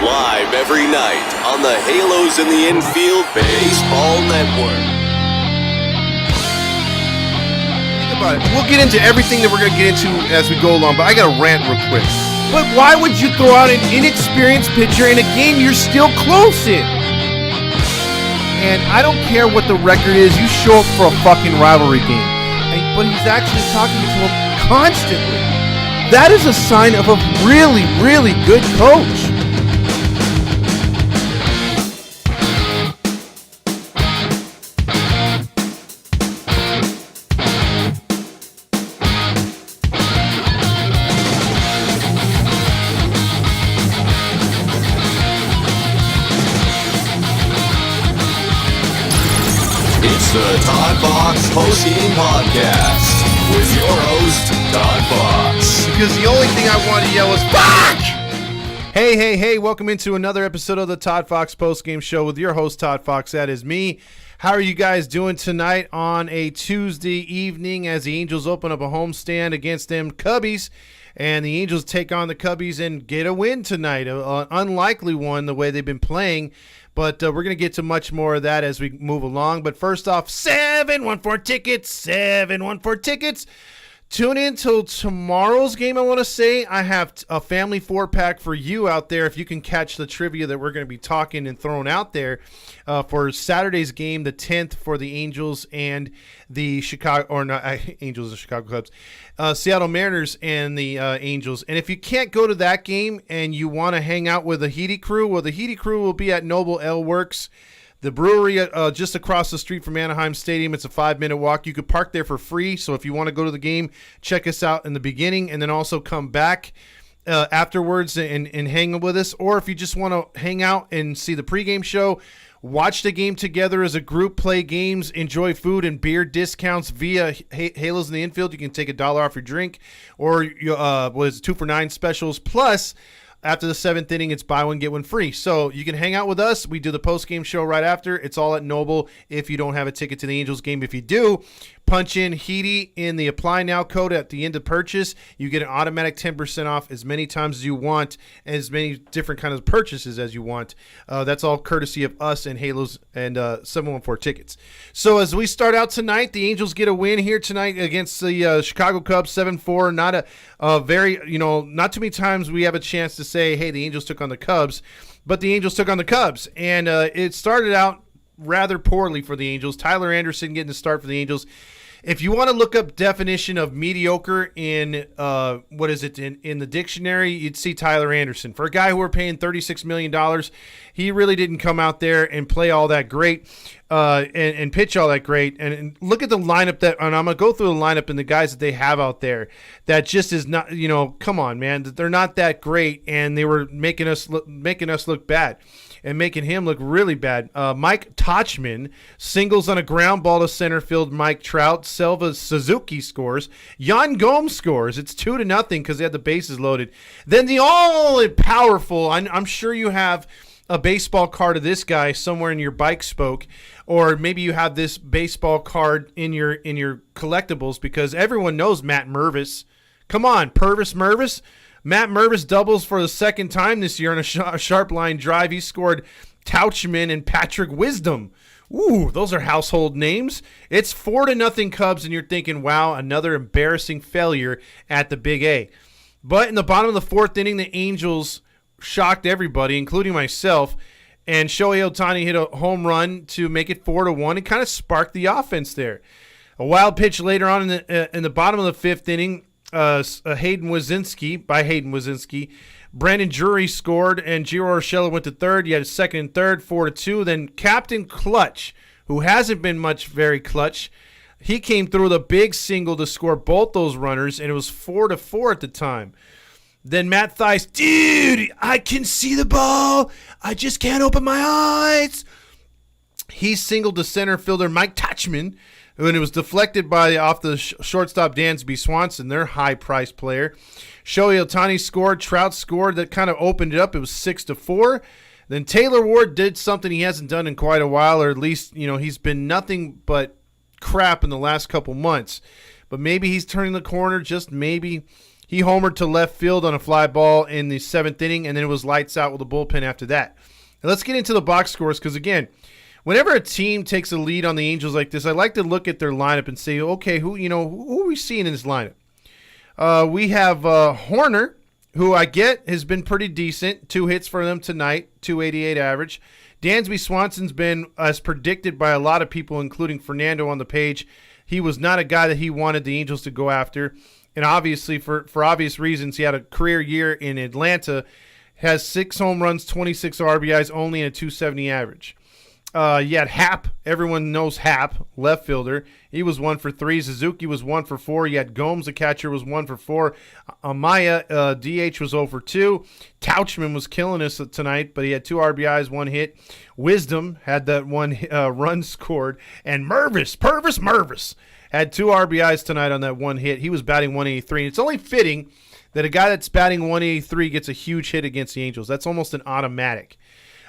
Live every night on the Halos in the Infield Baseball Network. Think about it. We'll get into everything that we're going to get into as we go along, but I got to rant real quick. But why would you throw out an inexperienced pitcher in a game you're still close in? And I don't care what the record is. You show up for a fucking rivalry game. But he's actually talking to him constantly. That is a sign of a really, really good coach. It's the ToddFox Postgame Podcast with your host, ToddFox. Because the only thing I want to yell is fuck! Hey, welcome into another episode of the ToddFox Postgame Show with your host, ToddFox. That is me. How are you guys doing tonight on a Tuesday evening as the Angels open up a homestand against them Cubbies? And the Angels take on the Cubbies and get a win tonight. An unlikely one the way they've been playing. But we're going to get to much more of that as we move along. But first off, 714 tickets, 714 tickets. Tune in till tomorrow's game, I want to say. I have a family four-pack for you out there if you can catch the trivia that we're going to be talking and throwing out there for Saturday's game, the 10th for the Angels and the Chicago Cubs, Seattle Mariners and the Angels. And if you can't go to that game and you want to hang out with the Heedy crew, well, the Heedy crew will be at Noble Ale Works, the brewery just across the street from Anaheim Stadium. It's a 5-minute walk. You could park there for free. So if you want to go to the game, check us out in the beginning and then also come back afterwards and hang with us. Or if you just want to hang out and see the pregame show, watch the game together as a group, play games, enjoy food and beer discounts via Halos in the Infield. You can take $1 off your drink, or 2 for $9 specials. Plus, after the 7th inning, it's buy one, get one free. So you can hang out with us. We do the post-game show right after. It's all at Noble if you don't have a ticket to the Angels game. If you do, punch in Heedy in the Apply Now code at the end of purchase. You get an automatic 10% off as many times as you want, as many different kinds of purchases as you want. That's all courtesy of us and Halos and 714 tickets. So as we start out tonight, the Angels get a win here tonight against the Chicago Cubs, 7-4. Not a very, not too many times we have a chance to say, hey, the Angels took on the Cubs, but the Angels took on the Cubs. And it started out rather poorly for the Angels. Tyler Anderson getting the start for the Angels. If you want to look up definition of mediocre in in the dictionary, you'd see Tyler Anderson. For a guy who we're paying $36 million, he really didn't come out there and play all that great and pitch all that great. And look at the lineup and I'm going to go through the lineup and the guys that they have out there that just is not, come on, man. They're not that great, and they were making us look bad. And making him look really bad. Mike Tauchman singles on a ground ball to center field. Mike Trout. Selva Suzuki scores. Yan Gomes scores. It's 2-0 because they had the bases loaded. Then the all-powerful, I'm sure you have a baseball card of this guy somewhere in your bike spoke, or maybe you have this baseball card in your collectibles because everyone knows Matt Mervis. Come on, Purvis Mervis. Matt Mervis doubles for the second time this year on a sharp line drive. He scored Tauchman and Patrick Wisdom. Ooh, those are household names. It's 4-0 Cubs, and you're thinking, wow, another embarrassing failure at the Big A. But in the bottom of the 4th inning, the Angels shocked everybody, including myself, and Shohei Ohtani hit a home run to make it 4-1 and kind of sparked the offense there. A wild pitch later on in the bottom of the 5th inning, Hayden Wazinski. Brandon Drury scored, and Gio Urshela went to third. You had a second and third, 4-2. Then Captain Clutch, who hasn't been very clutch, he came through with a big single to score both those runners, and it was 4-4 at the time. Then Matt Theis, dude, I can see the ball. I just can't open my eyes. He singled to center fielder Mike Tauchman, when it was deflected off the shortstop Dansby Swanson, their high-priced player. Shohei Ohtani scored. Trout scored. That kind of opened it up. It was 6-4. Then Taylor Ward did something he hasn't done in quite a while, or at least, he's been nothing but crap in the last couple months. But maybe he's turning the corner, just maybe. He homered to left field on a fly ball in the 7th inning, and then it was lights out with the bullpen after that. Now let's get into the box scores because, again, whenever a team takes a lead on the Angels like this, I like to look at their lineup and say, okay, who are we seeing in this lineup? We have Horner, who I get has been pretty decent. 2 hits for them tonight, 288 average. Dansby Swanson's been, as predicted by a lot of people, including Fernando on the page, he was not a guy that he wanted the Angels to go after. And obviously, for obvious reasons, he had a career year in Atlanta, has 6 home runs, 26 RBIs, only a 270 average. You had Happ. Everyone knows Happ, left fielder. He was 1 for 3. Suzuki was 1 for 4. You had Gomes, the catcher, was 1 for 4. Amaya, DH, was 0 for 2. Tauchman was killing us tonight, but he had 2 RBIs, 1 hit. Wisdom had that 1 run scored. And Purvis had 2 RBIs tonight on that 1 hit. He was batting 183. And it's only fitting that a guy that's batting 183 gets a huge hit against the Angels. That's almost an automatic.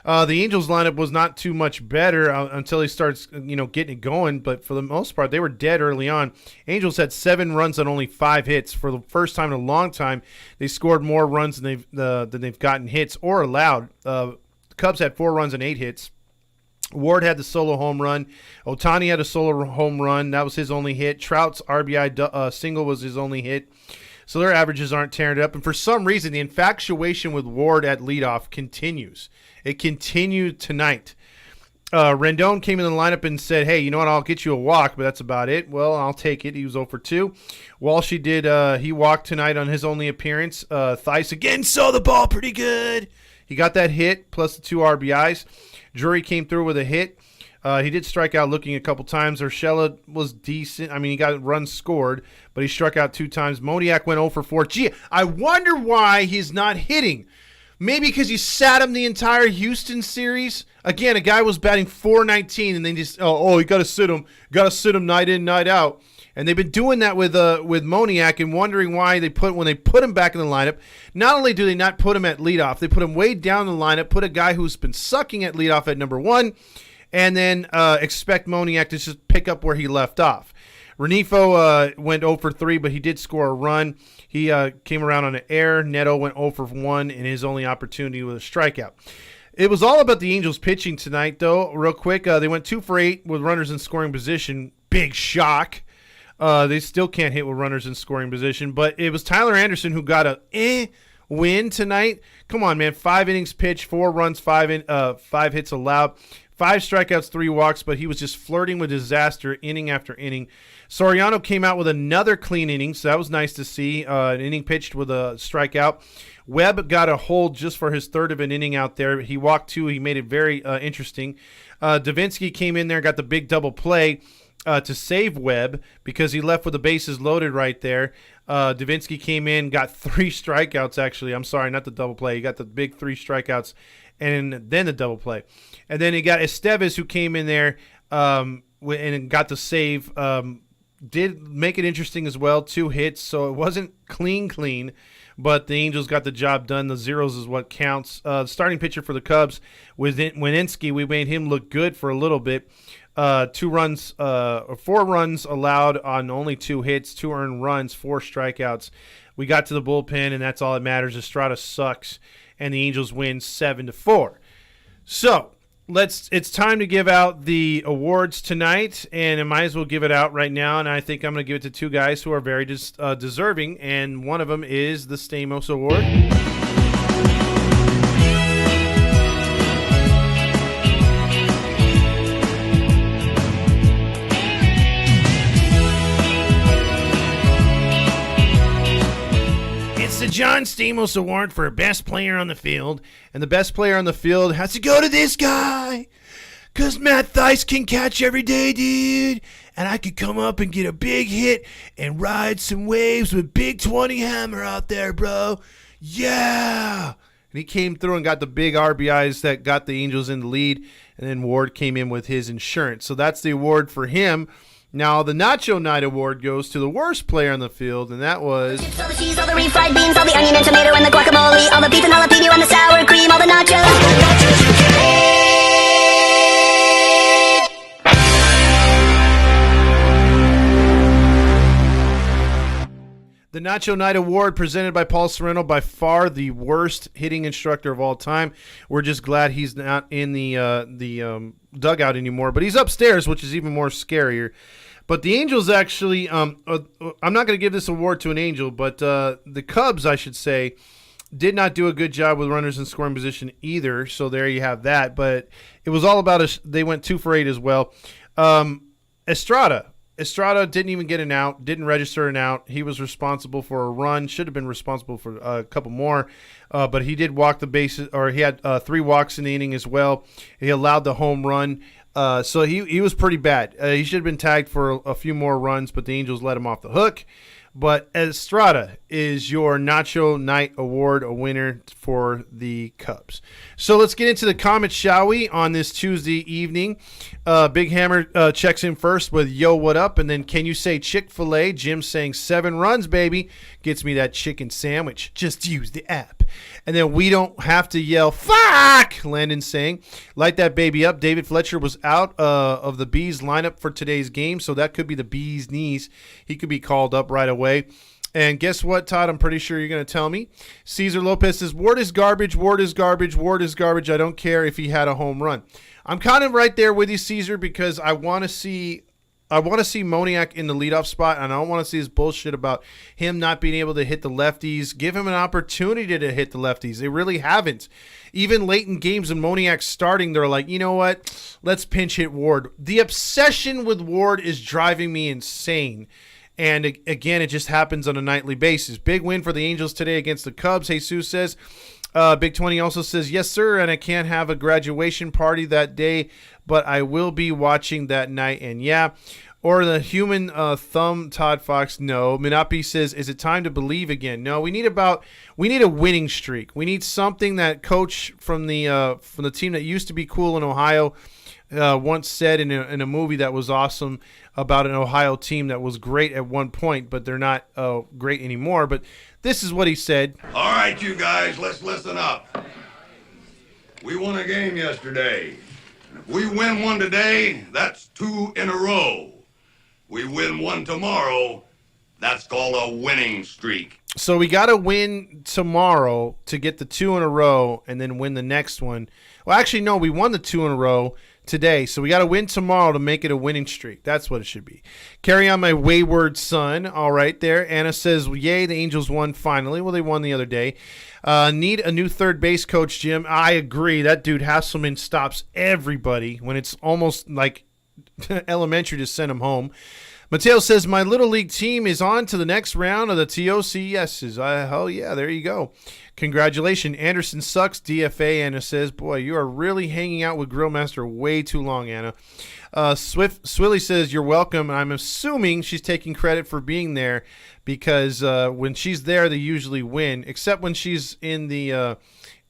The Angels lineup was not too much better until he starts, getting it going. But for the most part, they were dead early on. Angels had 7 runs on only 5 hits. For the first time in a long time, they scored more runs than they've gotten hits or allowed. The Cubs had 4 runs and 8 hits. Ward had the solo home run. Ohtani had a solo home run. That was his only hit. Trout's RBI single was his only hit. So their averages aren't tearing it up. And for some reason, the infatuation with Ward at leadoff continues. It continued tonight. Rendon came in the lineup and said, hey, you know what, I'll get you a walk, but that's about it. Well, I'll take it. He was 0 for 2. Walshy he walked tonight on his only appearance. Theis again saw the ball pretty good. He got that hit plus the 2 RBIs. Drury came through with a hit. He did strike out looking a couple times. Urshela was decent. I mean, he got runs scored, but he struck out 2 times. Moniak went 0 for 4. Gee, I wonder why he's not hitting. Maybe because you sat him the entire Houston series. Again, a guy was batting .419, and they just, you got to sit him. Got to sit him night in, night out. And they've been doing that with Moniak and wondering why when they put him back in the lineup, not only do they not put him at leadoff, they put him way down the lineup, put a guy who's been sucking at leadoff at number 1, and then expect Moniak to just pick up where he left off. Renifo went 0 for 3, but he did score a run. He came around on an error. Neto went 0 for 1 in his only opportunity with a strikeout. It was all about the Angels pitching tonight, though. Real quick, they went 2 for 8 with runners in scoring position. Big shock. They still can't hit with runners in scoring position, but it was Tyler Anderson who got a win tonight. Come on, man. 5 innings pitched, 4 runs, 5 hits allowed. 5 strikeouts, 3 walks, but he was just flirting with disaster inning after inning. Soriano came out with another clean inning, so that was nice to see. An inning pitched with a strikeout. Webb got a hold just for his third of an inning out there. He walked 2. He made it very interesting. Davinsky came in there, got the big double play to save Webb because he left with the bases loaded right there. Davinsky came in, got 3 strikeouts, actually. I'm sorry, not the double play. He got the big 3 strikeouts and then the double play. And then he got Estevez, who came in there and got the save. Did make it interesting as well, 2 hits, so it wasn't clean, but the Angels got the job done. The zeros is what counts. The starting pitcher for the Cubs was Wininski. We made him look good for a little bit. 4 runs allowed on only 2 hits, 2 earned runs, 4 strikeouts. We got to the bullpen, and that's all that matters. Estrada sucks, and the Angels win 7-4. So it's time to give out the awards tonight, and I might as well give it out right now. And I think I'm going to give it to 2 guys who are very deserving, and one of them is the Stamos Award. The John Stamos Award for Best Player on the Field, and the best player on the field has to go to this guy, because Matt Theis can catch every day, dude, and I could come up and get a big hit and ride some waves with Big 20 Hammer out there, bro. Yeah! And he came through and got the big RBIs that got the Angels in the lead, and then Ward came in with his insurance. So that's the award for him. Now, the Nacho Night Award goes to the worst player on the field, and that was... All the cheese, all the refried beans, all the onion and tomato and the guacamole, all the beef and jalapeno and the sour cream, all the nachos. The Nacho Knight Award presented by Paul Sorrento, by far the worst hitting instructor of all time. We're just glad he's not in the dugout anymore, but he's upstairs, which is even more scarier. But the Angels actually, I'm not going to give this award to an Angel, but the Cubs, I should say, did not do a good job with runners in scoring position either. So there you have that. But it was all about they went 2 for 8 as well. Estrada didn't even get an out, didn't register an out. He was responsible for a run, should have been responsible for a couple more, but he did walk the bases, or he had 3 walks in the inning as well. He allowed the home run. So he was pretty bad. He should have been tagged for a few more runs, but the Angels let him off the hook. But Estrada is your Nacho Knight Award, a winner for the Cubs. So let's get into the comments, shall we, on this Tuesday evening. Big Hammer checks in first with, yo, what up? And then, can you say Chick-fil-A? Jim saying 7 runs, baby. Gets me that chicken sandwich. Just use the app. And then we don't have to yell, fuck, Landon saying. Light that baby up. David Fletcher was out of the Bees lineup for today's game, so that could be the Bees' knees. He could be called up right away. And guess what, Todd? I'm pretty sure you're going to tell me. Cesar Lopez says, Ward is garbage, Ward is garbage, Ward is garbage. I don't care if he had a home run. I'm kind of right there with you, Cesar, because I want to see Moniak in the leadoff spot, and I don't want to see his bullshit about him not being able to hit the lefties. Give him an opportunity to hit the lefties. They really haven't. Even late in games when Moniak's starting, they're like, you know what? Let's pinch hit Ward. The obsession with Ward is driving me insane. And again, it just happens on a nightly basis. Big win for the Angels today against the Cubs, Jesus says. Big 20 also says, yes, sir, and I can't have a graduation party that day, but I will be watching that night. And yeah, or the human thumb, ToddFox, no. Minapi says, is it time to believe again? No, we need a winning streak. We need something that coach from the team that used to be cool in Ohio once said in a movie that was awesome about an Ohio team that was great at one point, but they're not great anymore. But this is what he said. All right, you guys, let's listen up. We won a game yesterday. If we win one today, that's 2 in a row. We win one tomorrow, that's called a winning streak. So we got to win tomorrow to get the 2 in a row and then win the next one. Well, actually, no, we won the 2 in a row today, so we got to win tomorrow to make it a winning streak. That's what it should be. Carry on, my wayward son. All right there. Anna says, yay, the Angels won finally. Well, they won the other day. Need a new third base coach, Jim. I agree. That dude Hasselman stops everybody when it's almost like elementary to send him home. Mateo says, my Little League team is on to the next round of the TOCSs. Oh, yeah, there you go. Congratulations. Anderson sucks, DFA. Anna says, boy, you are really hanging out with Grillmaster way too long, Anna. Swilly says, you're welcome. I'm assuming she's taking credit for being there because when she's there, they usually win, except when she's in the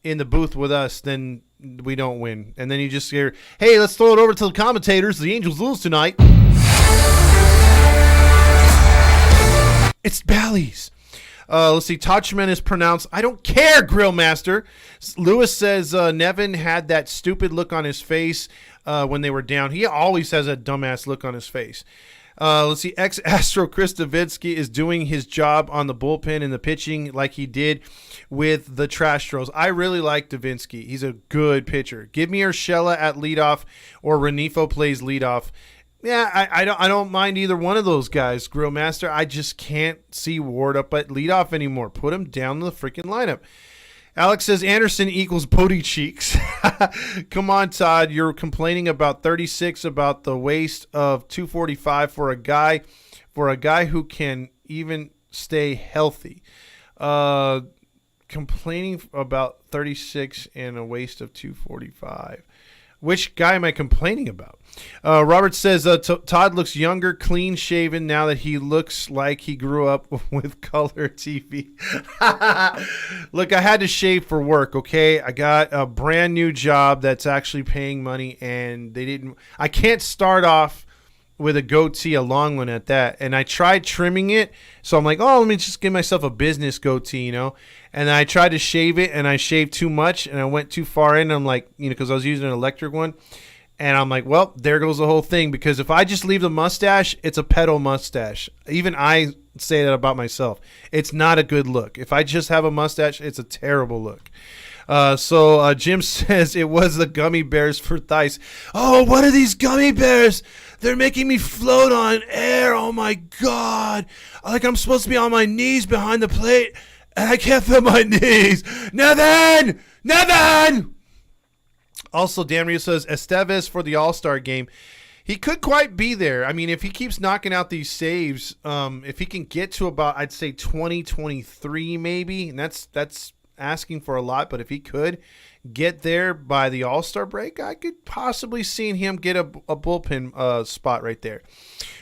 booth with us, then we don't win. And then you just hear, hey, let's throw it over to the commentators. The Angels lose tonight. It's Bally's. Let's see. Touchman is pronounced, I don't care, Grillmaster. Lewis says Nevin had that stupid look on his face when they were down. He always has a dumbass look on his face. Let's see. Ex-Astro Chris Davidsky is doing his job on the bullpen and the pitching like he did with the Trastros. I really like Davidsky. He's a good pitcher. Give me Urshela at leadoff or Renifo plays leadoff. Yeah, I don't mind either one of those guys, Grillmaster. I just can't see Ward up at leadoff anymore. Put him down the freaking lineup. Alex says Anderson equals booty cheeks. Come on, Todd. You're complaining about 36, about the waste of 245 for a guy who can even stay healthy. Complaining about 36 and a waste of 245. Which guy am I complaining about? Robert says Todd looks younger, clean-shaven now that he looks like he grew up with color TV. Look, I had to shave for work, okay? I got a brand new job that's actually paying money, and I can't start off with a goatee, a long one at that. And I tried trimming it, so I'm like, oh, let me just give myself a business goatee, And I tried to shave it, and I shaved too much, and I went too far in. And I'm like, because I was using an electric one. And I'm like, well, there goes the whole thing. Because if I just leave the mustache, it's a pedo mustache. Even I say that about myself. It's not a good look. If I just have a mustache, it's a terrible look. So Jim says it was the gummy bears for Theis. Oh, what are these gummy bears? They're making me float on air. Oh my God. Like I'm supposed to be on my knees behind the plate and I can't feel my knees. Nevin! Also, Dan Rio says Estevez for the All-Star game. He could quite be there. I mean, if he keeps knocking out these saves, if he can get to about, I'd say 2023 maybe, and that's asking for a lot, but if he could get there by the All-Star break, I could possibly see him get a bullpen spot right there.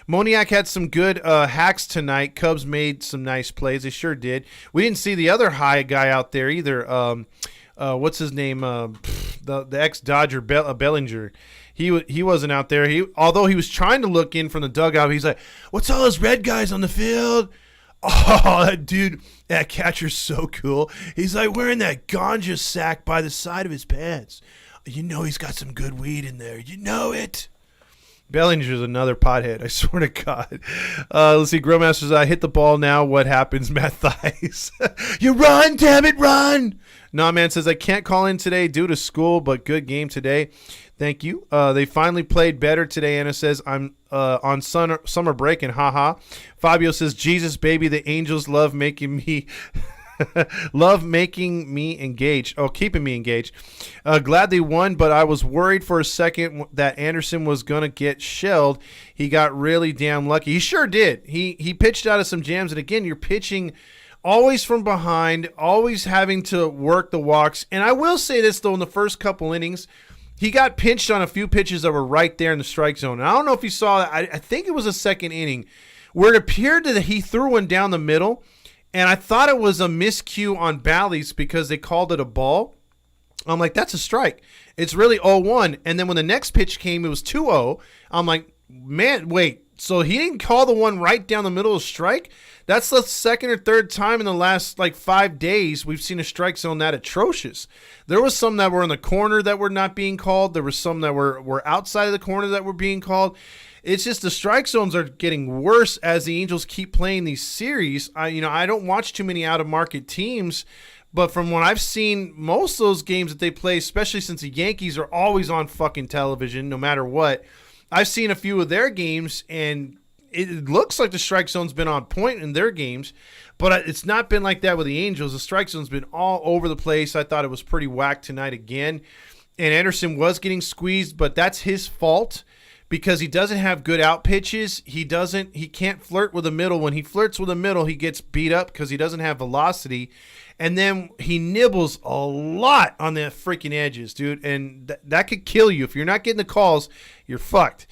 Moniak had some good hacks tonight. Cubs made some nice plays. They sure did. We didn't see the other high guy out there either. What's his name? The ex-Dodger Bellinger. He wasn't out there. Although he was trying to look in from the dugout, he's like, "What's all those red guys on the field?" Oh, that dude, that catcher's so cool. He's like wearing that ganja sack by the side of his pants. You know he's got some good weed in there. You know it. Bellinger's another pothead, I swear to God. Let's see, Grillmaster says, I hit the ball now. What happens, Matt Theis? You run, damn it, run. Nah, man says, I can't call in today due to school, but good game today. Thank you. They finally played better today. Anna says, I'm on summer break and haha. Fabio says, Jesus, baby, the Angels love making me engaged. Oh, keeping me engaged. Glad they won, but I was worried for a second that Anderson was going to get shelled. He got really damn lucky. He sure did. He pitched out of some jams, and again, you're pitching always from behind, always having to work the walks. And I will say this, though, in the first couple innings, he got pinched on a few pitches that were right there in the strike zone. And I don't know if you saw that. I think it was a second inning where it appeared that he threw one down the middle, and I thought it was a miscue on Bally's because they called it a ball. I'm like, that's a strike. It's really 0-1. And then when the next pitch came, it was 2-0. I'm like, man, wait. So he didn't call the one right down the middle of strike? That's the second or third time in the last 5 days we've seen a strike zone that atrocious. There was some that were in the corner that were not being called. There were some that were outside of the corner that were being called. It's just the strike zones are getting worse as the Angels keep playing these series. I don't watch too many out-of-market teams, but from what I've seen, most of those games that they play, especially since the Yankees are always on fucking television no matter what, I've seen a few of their games, and it looks like the strike zone's been on point in their games, but it's not been like that with the Angels. The strike zone's been all over the place. I thought it was pretty whack tonight again, and Anderson was getting squeezed, but that's his fault because he doesn't have good out pitches. He can't flirt with the middle. When he flirts with the middle, he gets beat up because he doesn't have velocity, and then he nibbles a lot on the freaking edges, dude, and that could kill you. If you're not getting the calls, you're fucked.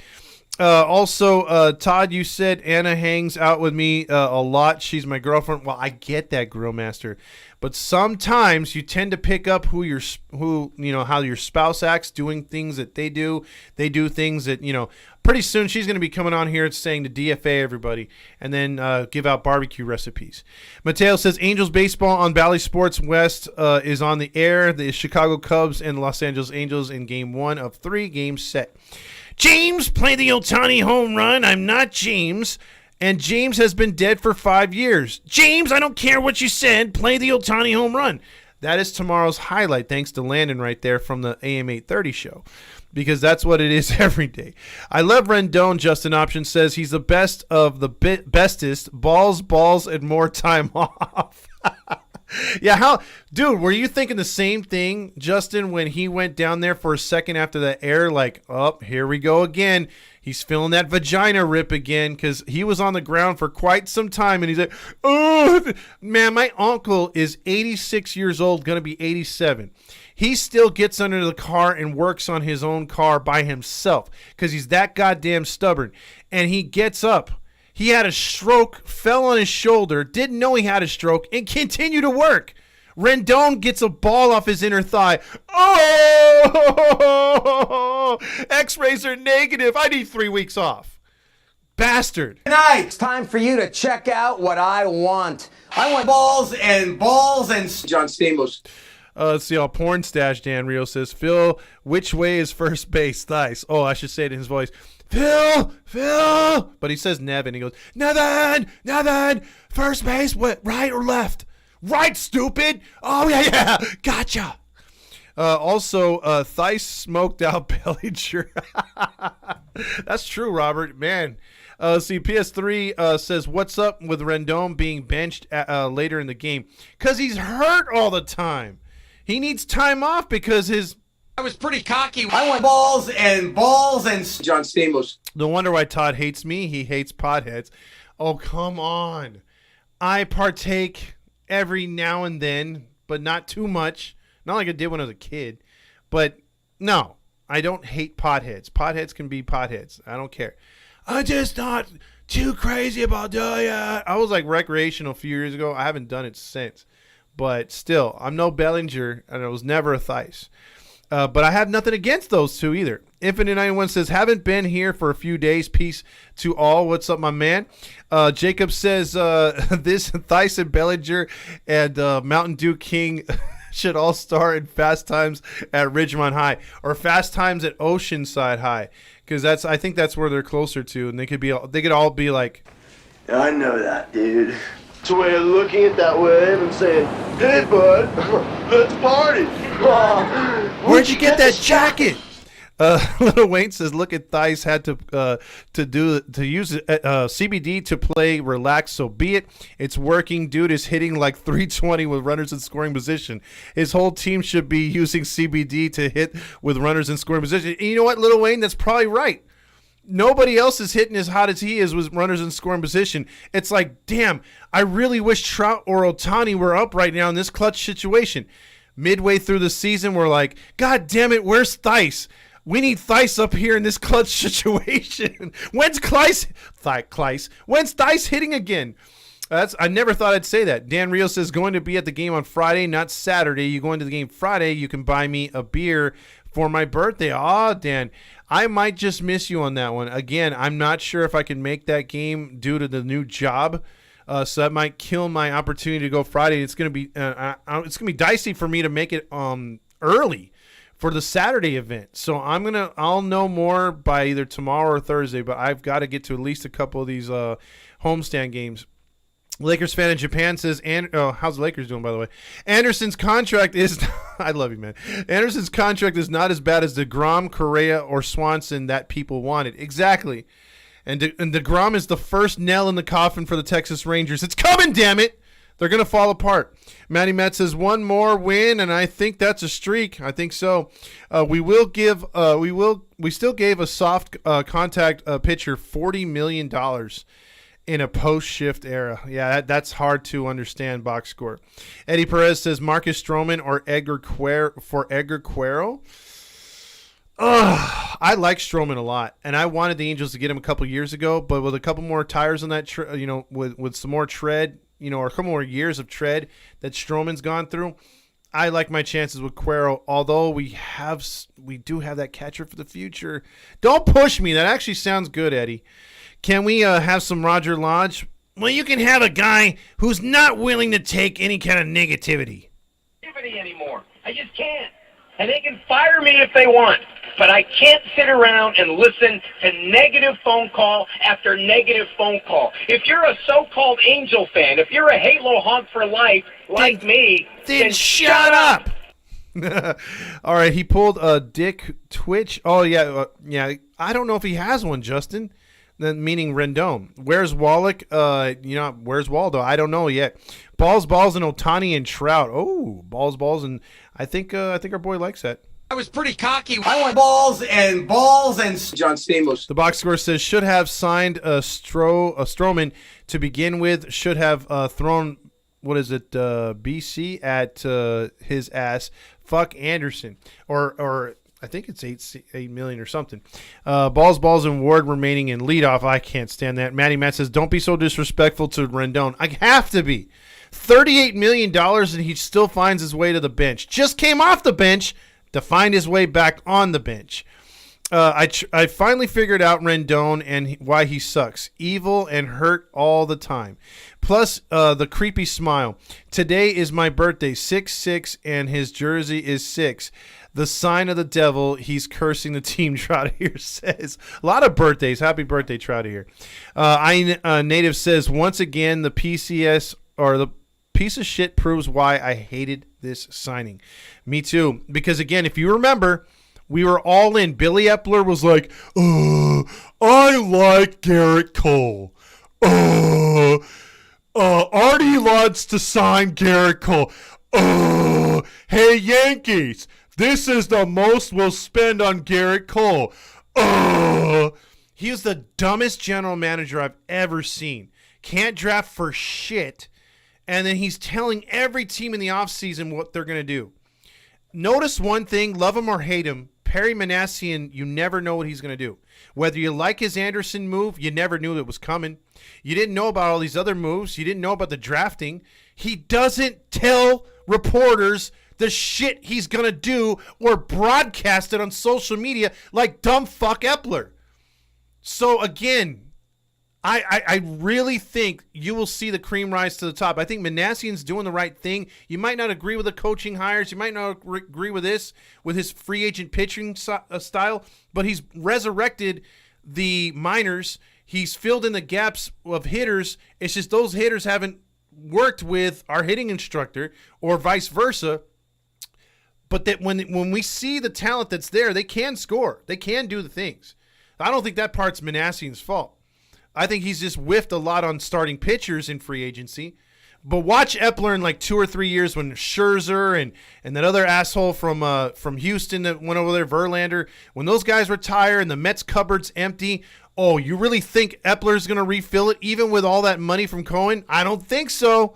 Also, Todd, you said Anna hangs out with me a lot. She's my girlfriend. Well, I get that, Grill Master, but sometimes you tend to pick up how your spouse acts, doing things that they do. They do things that Pretty soon she's going to be coming on here and saying to DFA everybody, and then give out barbecue recipes. Mateo says Angels baseball on Bally Sports West is on the air. The Chicago Cubs and Los Angeles Angels in Game 1 of 3 games set. James, play the Ohtani home run. I'm not James. And James has been dead for 5 years. James, I don't care what you said. Play the Ohtani home run. That is tomorrow's highlight, thanks to Landon right there from the AM 830 show, because that's what it is every day. I love Rendon. Justin Option says he's the best of the bestest. Balls, and more time off. Yeah, dude, were you thinking the same thing, Justin, when he went down there for a second after the air? Like, oh, here we go again. He's feeling that vagina rip again because he was on the ground for quite some time, and he's like, oh, man, my uncle is 86 years old, going to be 87. He still gets under the car and works on his own car by himself because he's that goddamn stubborn, and he gets up. He had a stroke, fell on his shoulder, didn't know he had a stroke, and continued to work. Rendon gets a ball off his inner thigh. Oh, X-rays are negative. I need 3 weeks off. Bastard. Tonight, it's time for you to check out what I want. I want balls and John Stamos. Let's see. All porn stash. Dan Rio says, Phil, which way is first base? Nice. Oh, I should say it in his voice. Phil. But he says Nevin. He goes, Nevin, first base, what, right or left? Right, stupid. Oh, yeah, gotcha. Also, Thaiss smoked out Bellinger. That's true, Robert. Man. See, PS3 says, what's up with Rendon being benched later in the game? Because he's hurt all the time. He needs time off because his... I was pretty cocky. I want balls and John Stamos. No wonder why Todd hates me. He hates potheads. Oh, come on. I partake every now and then, but not too much. Not like I did when I was a kid. But no, I don't hate potheads. Potheads can be potheads. I don't care. I'm just not too crazy about doing it. I was like recreational a few years ago. I haven't done it since. But still, I'm no Bellinger, and I was never a Thaiss. But I have nothing against those two either. Infinite91 says, haven't been here for a few days. Peace to all. What's up, my man? Jacob says, this Thaiss and Bellinger and Mountain Dew King should all star in Fast Times at Ridgemont High or Fast Times at Oceanside High, because I think that's where they're closer to, and they could all be like, yeah, I know that, dude. It's a way of looking at that wave and saying, hey, bud, let's party. Where'd you get that jacket? Little Wayne says, look at Thaiss had to use CBD to play relax, so be it. It's working. Dude is hitting like 320 with runners in scoring position. His whole team should be using CBD to hit with runners in scoring position. And you know what, Little Wayne? That's probably right. Nobody else is hitting as hot as he is with runners in scoring position. It's like, damn, I really wish Trout or Ohtani were up right now in this clutch situation. Midway through the season, we're like, God damn it, where's Thaiss? We need Thaiss up here in this clutch situation. When's Thaiss hitting again? I never thought I'd say that. Dan Rio says, going to be at the game on Friday, not Saturday. You going to the game Friday, you can buy me a beer for my birthday. Dan, I might just miss you on that one. Again, I'm not sure if I can make that game due to the new job. So that might kill my opportunity to go Friday. It's gonna be dicey for me to make it early for the Saturday event. So I'll know more by either tomorrow or Thursday. But I've got to get to at least a couple of these homestand games. Lakers fan in Japan says, how's the Lakers doing, by the way? Anderson's contract is, I love you, man. Anderson's contract is not as bad as DeGrom, Correa, or Swanson that people wanted. Exactly. And DeGrom is the first nail in the coffin for the Texas Rangers. It's coming, damn it. They're going to fall apart. Matty Matt says, one more win, and I think that's a streak. I think so. We still gave a soft contact pitcher $40 million in a post-shift era. Yeah, that's hard to understand, box score. Eddie Perez says Marcus Stroman or Edgar Quero. I like Stroman a lot, and I wanted the Angels to get him a couple years ago, but with a couple more tires on that, with some more tread, or a couple more years of tread that Stroman's gone through, I like my chances with Quero, although we do have that catcher for the future. Don't push me. That actually sounds good, Eddie. Can we have some Roger Lodge? Well, you can have a guy who's not willing to take any kind of negativity. Anymore. I just can't. And they can fire me if they want, but I can't sit around and listen to negative phone call after negative phone call. If you're a so-called Angel fan, if you're a Halo honk for life like me, then shut up. All right, he pulled a Dick Twitch. Oh, yeah. I don't know if he has one, Justin. Meaning Rendon. Where's Wallach? Where's Waldo? I don't know yet. Balls, and Ohtani and Trout. Oh, balls, and I think our boy likes that. I was pretty cocky. I want balls and John Stamos. The box score says should have signed Stroman to begin with. Should have thrown BC at his ass. Fuck Anderson or. I think it's $8 million or something. Balls, and Ward remaining in leadoff. I can't stand that. Matty Matt says, don't be so disrespectful to Rendon. I have to be. $38 million, and he still finds his way to the bench. Just came off the bench to find his way back on the bench. I finally figured out Rendon and why he sucks. Evil and hurt all the time. Plus, the creepy smile. Today is my birthday, 6-6, and his jersey is 6. The sign of the devil. He's cursing the team, Trout here says. A lot of birthdays. Happy birthday, Trout here. Native says, once again, the PCS or the piece of shit proves why I hated this signing. Me too. Because, again, if you remember, we were all in. Billy Epler was like, I like Garrett Cole. Artie wants to sign Garrett Cole. Hey, Yankees, this is the most we'll spend on Garrett Cole. He was the dumbest general manager I've ever seen. Can't draft for shit. And then he's telling every team in the offseason what they're going to do. Notice one thing, love him or hate him, Perry Manassian, you never know what he's going to do. Whether you like his Anderson move, you never knew it was coming. You didn't know about all these other moves. You didn't know about the drafting. He doesn't tell reporters the shit he's going to do or broadcast it on social media like dumb fuck Epler. So, again, I really think you will see the cream rise to the top. I think Manassian's doing the right thing. You might not agree with the coaching hires. You might not agree with this, with his free agent pitching style, but he's resurrected the minors. He's filled in the gaps of hitters. It's just those hitters haven't worked with our hitting instructor or vice versa. But that when we see the talent that's there, they can score. They can do the things. I don't think that part's Manassian's fault. I think he's just whiffed a lot on starting pitchers in free agency. But watch Epler in like 2 or 3 years when Scherzer and that other asshole from Houston that went over there, Verlander, when those guys retire and the Mets cupboard's empty, oh, you really think Epler's going to refill it even with all that money from Cohen? I don't think so.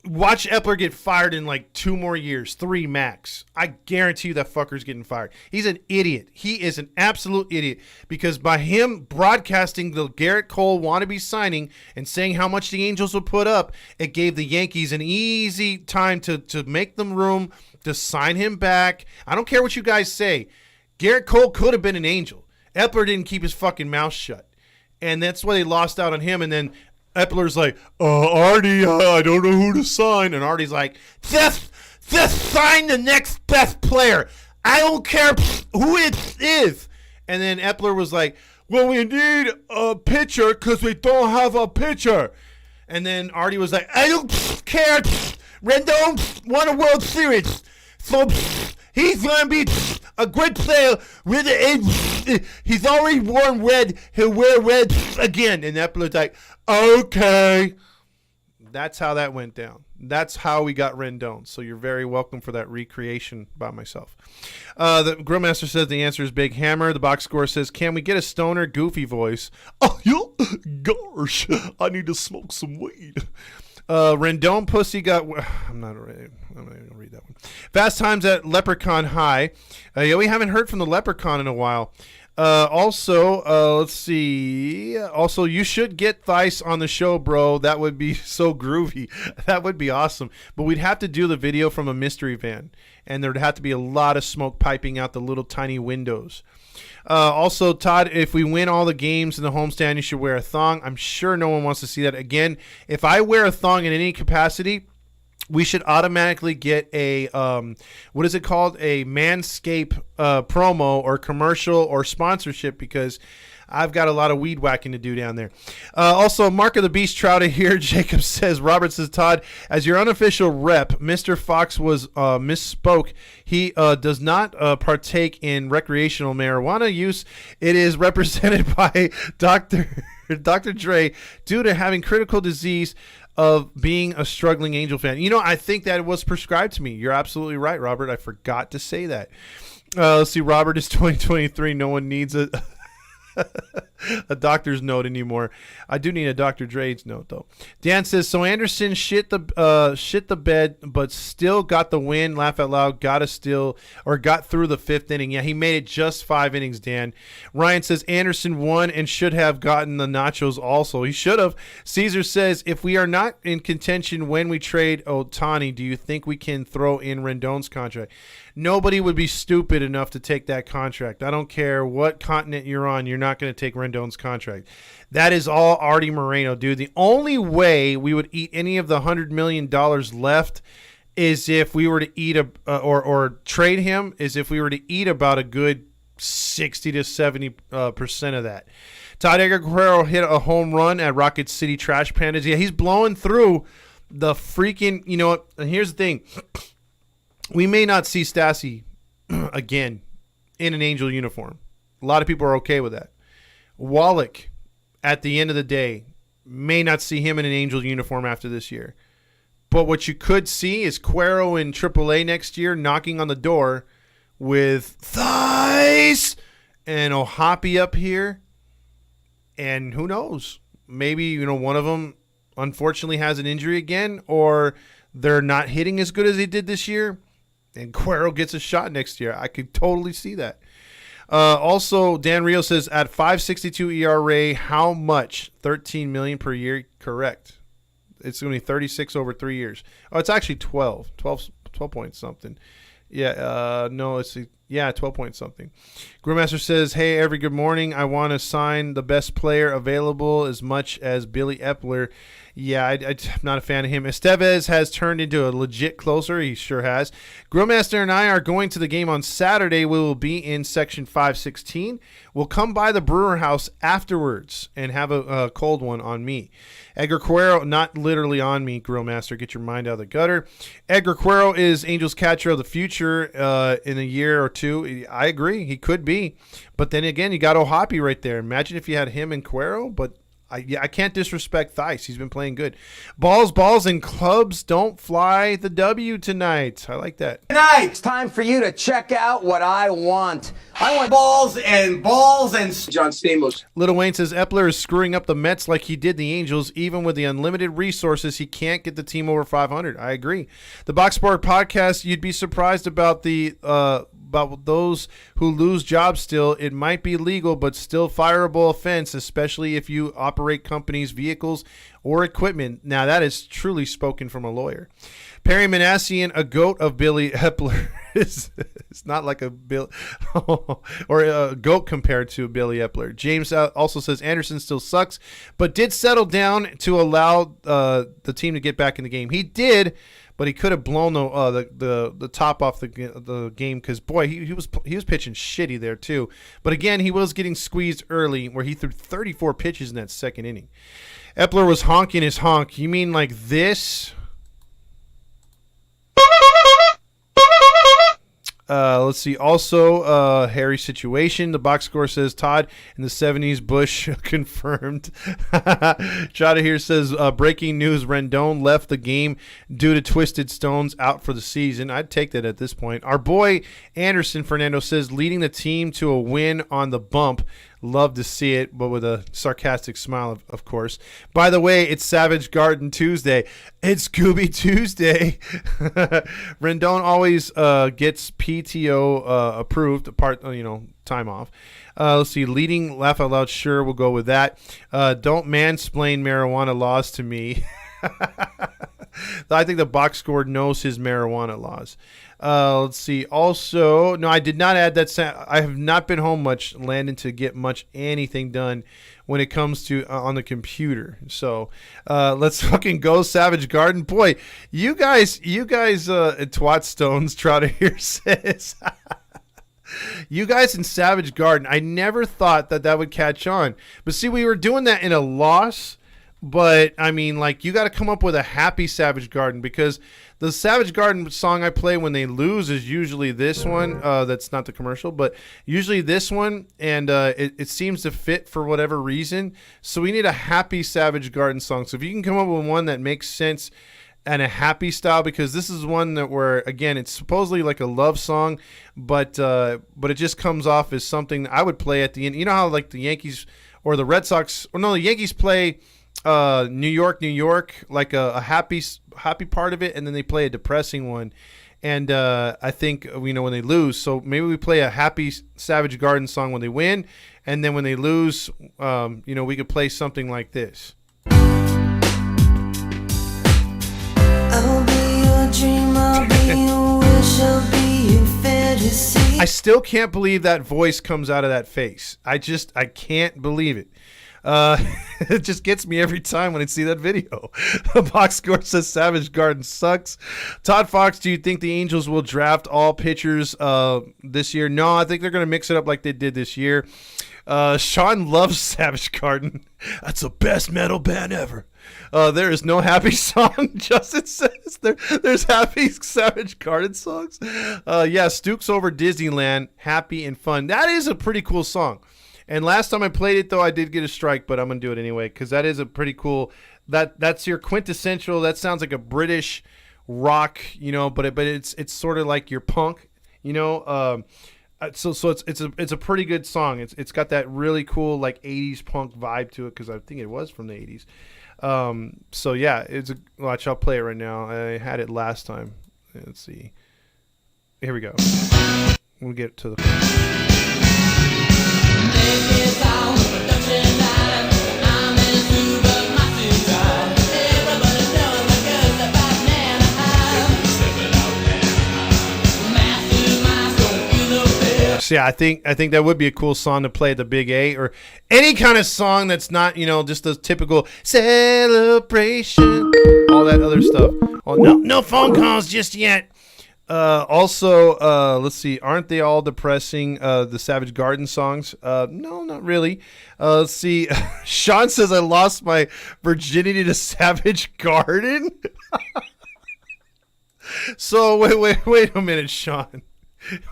Watch Epler get fired in like 2 more years, 3 max. I guarantee you that fucker's getting fired. He's an idiot. He is an absolute idiot because by him broadcasting the Garrett Cole wannabe signing and saying how much the Angels would put up, it gave the Yankees an easy time to make them room to sign him back. I don't care what you guys say. Garrett Cole could have been an Angel. Epler didn't keep his fucking mouth shut. And that's why they lost out on him. And then Epler's like, Artie, I don't know who to sign. And Artie's like, just sign the next best player. I don't care who it is. And then Epler was like, well, we need a pitcher because we don't have a pitcher. And then Artie was like, I don't care. Rendon won a World Series. So he's going to be a good player with he's already worn red. He'll wear red again. And Epler's like, okay. That's how that went down. That's how we got Rendon. So you're very welcome for that recreation by myself. The Grillmaster says the answer is Big Hammer. The box score says, can we get a stoner goofy voice? Oh, gosh, I need to smoke some weed. Rendon pussy got. I'm not even gonna read that one. Fast Times at Leprechaun High. Yeah, we haven't heard from the Leprechaun in a while. Let's see. Also, you should get Thice on the show, bro. That would be so groovy. That would be awesome. But we'd have to do the video from a mystery van, and there'd have to be a lot of smoke piping out the little tiny windows. Also, Todd, if we win all the games in the homestand, you should wear a thong. I'm sure no one wants to see that. Again, if I wear a thong in any capacity, we should automatically get a, what is it called? A Manscaped promo or commercial or sponsorship because I've got a lot of weed whacking to do down there. Also, Mark of the Beast Trouta here. Jacob says, Robert says, Todd, as your unofficial rep, Mr. Fox was misspoke. He does not partake in recreational marijuana use. It is represented by Dr. Dre due to having critical disease of being a struggling Angel fan. You know, I think that it was prescribed to me. You're absolutely right, Robert. I forgot to say that. Let's see. Robert is 2023. No one needs it. a doctor's note anymore. I do need a Dr. Dre's note though. Dan says, so Anderson shit the bed, but still got the win. Laugh out loud. Got through the 5th inning. Yeah, he made it just 5 innings, Dan. Ryan says Anderson won and should have gotten the nachos also. He should have. Caesar says, if we are not in contention when we trade Ohtani, do you think we can throw in Rendon's contract? Nobody would be stupid enough to take that contract. I don't care what continent you're on. You're not going to take Rendon's contract. That is all Artie Moreno, dude. The only way we would eat any of the $100 million left is if we were to eat or trade him, is if we were to eat about a good 60 to 70% of that. Todd Guerrero hit a home run at Rocket City Trash Pandas. Yeah, he's blowing through the freaking, you know what? And here's the thing. We may not see Stassi again in an Angel uniform. A lot of people are okay with that. Wallach, at the end of the day, may not see him in an Angel uniform after this year. But what you could see is Cuero in AAA next year knocking on the door with Thighs and Ohapi up here. And who knows? Maybe, one of them unfortunately has an injury again, or they're not hitting as good as they did this year, and Cuero gets a shot next year. I could totally see that. Also, Dan Rio says, at 5.62 ERA, how much? $13 million per year? Correct. It's going to be 36 over 3 years. Oh, it's actually 12 point something. Yeah, no, it's 12 point something. Grillmaster says, hey, every good morning. I want to sign the best player available as much as Billy Epler. Yeah, I'm not a fan of him. Estevez has turned into a legit closer. He sure has. Grillmaster and I are going to the game on Saturday. We will be in section 516. We'll come by the Brewer House afterwards and have a cold one on me. Edgar Cuero, not literally on me, Grillmaster. Get your mind out of the gutter. Edgar Cuero is Angels catcher of the future in a year or two. I agree. He could be. But then again, you got Ohapi right there. Imagine if you had him and Cuero, but I can't disrespect Theis. He's been playing good. Balls, and clubs don't fly the W tonight. I like that. Tonight, it's time for you to check out what I want. I want balls and John Stamos. Little Wayne says Epler is screwing up the Mets like he did the Angels. Even with the unlimited resources, he can't get the team over 500. I agree. The Box Sport Podcast, you'd be surprised about about those who lose jobs still. It might be legal, but still fireable offense, especially if you operate companies, vehicles, or equipment. Now, that is truly spoken from a lawyer. Perry Manassian, a goat of Billy Epler. It's not like a Bill or a goat compared to Billy Epler. James also says Anderson still sucks, but did settle down to allow the team to get back in the game. He did, but he could have blown the top off the game because, boy, he was pitching shitty there too. But again, he was getting squeezed early where he threw 34 pitches in that second inning. Epler was honking his honk. You mean like this? Let's see. Also, Harry's situation. The box score says Todd in the 70s. Bush confirmed. Chada here says breaking news: Rendon left the game due to twisted stones, out for the season. I'd take that at this point. Our boy Anderson Fernando says leading the team to a win on the bump. Love to see it, but with a sarcastic smile, of course. By the way, it's Savage Garden Tuesday. It's Scooby Tuesday. Rendon always gets PTO approved, time off. Let's see, leading laugh out loud. Sure, we'll go with that. Don't mansplain marijuana laws to me. I think the box score knows his marijuana laws. Let's see. Also, no, I did not add that. I have not been home much, Landon, to get much anything done when it comes to on the computer. So let's fucking go Savage Garden. Boy, you guys, Twat Stones, Trotter here says. You guys in Savage Garden, I never thought that would catch on. But see, we were doing that in a loss. But, I mean, like, you got to come up with a happy Savage Garden, because the Savage Garden song I play when they lose is usually this one. That's not the commercial, but usually this one, and it seems to fit for whatever reason. So we need a happy Savage Garden song. So if you can come up with one that makes sense and a happy style, because this is one that where, again, it's supposedly like a love song, but it just comes off as something I would play at the end. You know how like the Yankees or the Red Sox, or no, the Yankees play New York, New York, like a happy part of it, and then they play a depressing one. And I think, when they lose, so maybe we play a happy Savage Garden song when they win, and then when they lose, we could play something like this. I'll be your dream, I'll be your wish, I'll be your fantasy. I still can't believe that voice comes out of that face. I can't believe it. It just gets me every time when I see that video. The box score says Savage Garden sucks. ToddFox, do you think the Angels will draft all pitchers this year? No, I think they're going to mix it up like they did this year. Sean loves Savage Garden. That's the best metal band ever. There is no happy song. Justin says there's happy Savage Garden songs. Yeah, Stukes over Disneyland, happy and fun. That is a pretty cool song. And last time I played it, though, I did get a strike, but I'm going to do it anyway because that is a pretty cool – that's your quintessential – that sounds like a British rock, but it's sort of like your punk, So it's a pretty good song. It's got that really cool like 80s punk vibe to it because I think it was from the 80s. So yeah, watch. I'll play it right now. I had it last time. Let's see. Here we go. We'll get to the. So yeah, I think that would be a cool song to play at the Big A, or any kind of song that's not just the typical celebration, all that other stuff. Oh, no phone calls just yet. Also, let's see, aren't they all depressing? The Savage Garden songs? No, not really. Let's see. Sean says I lost my virginity to Savage Garden. So wait a minute, Sean.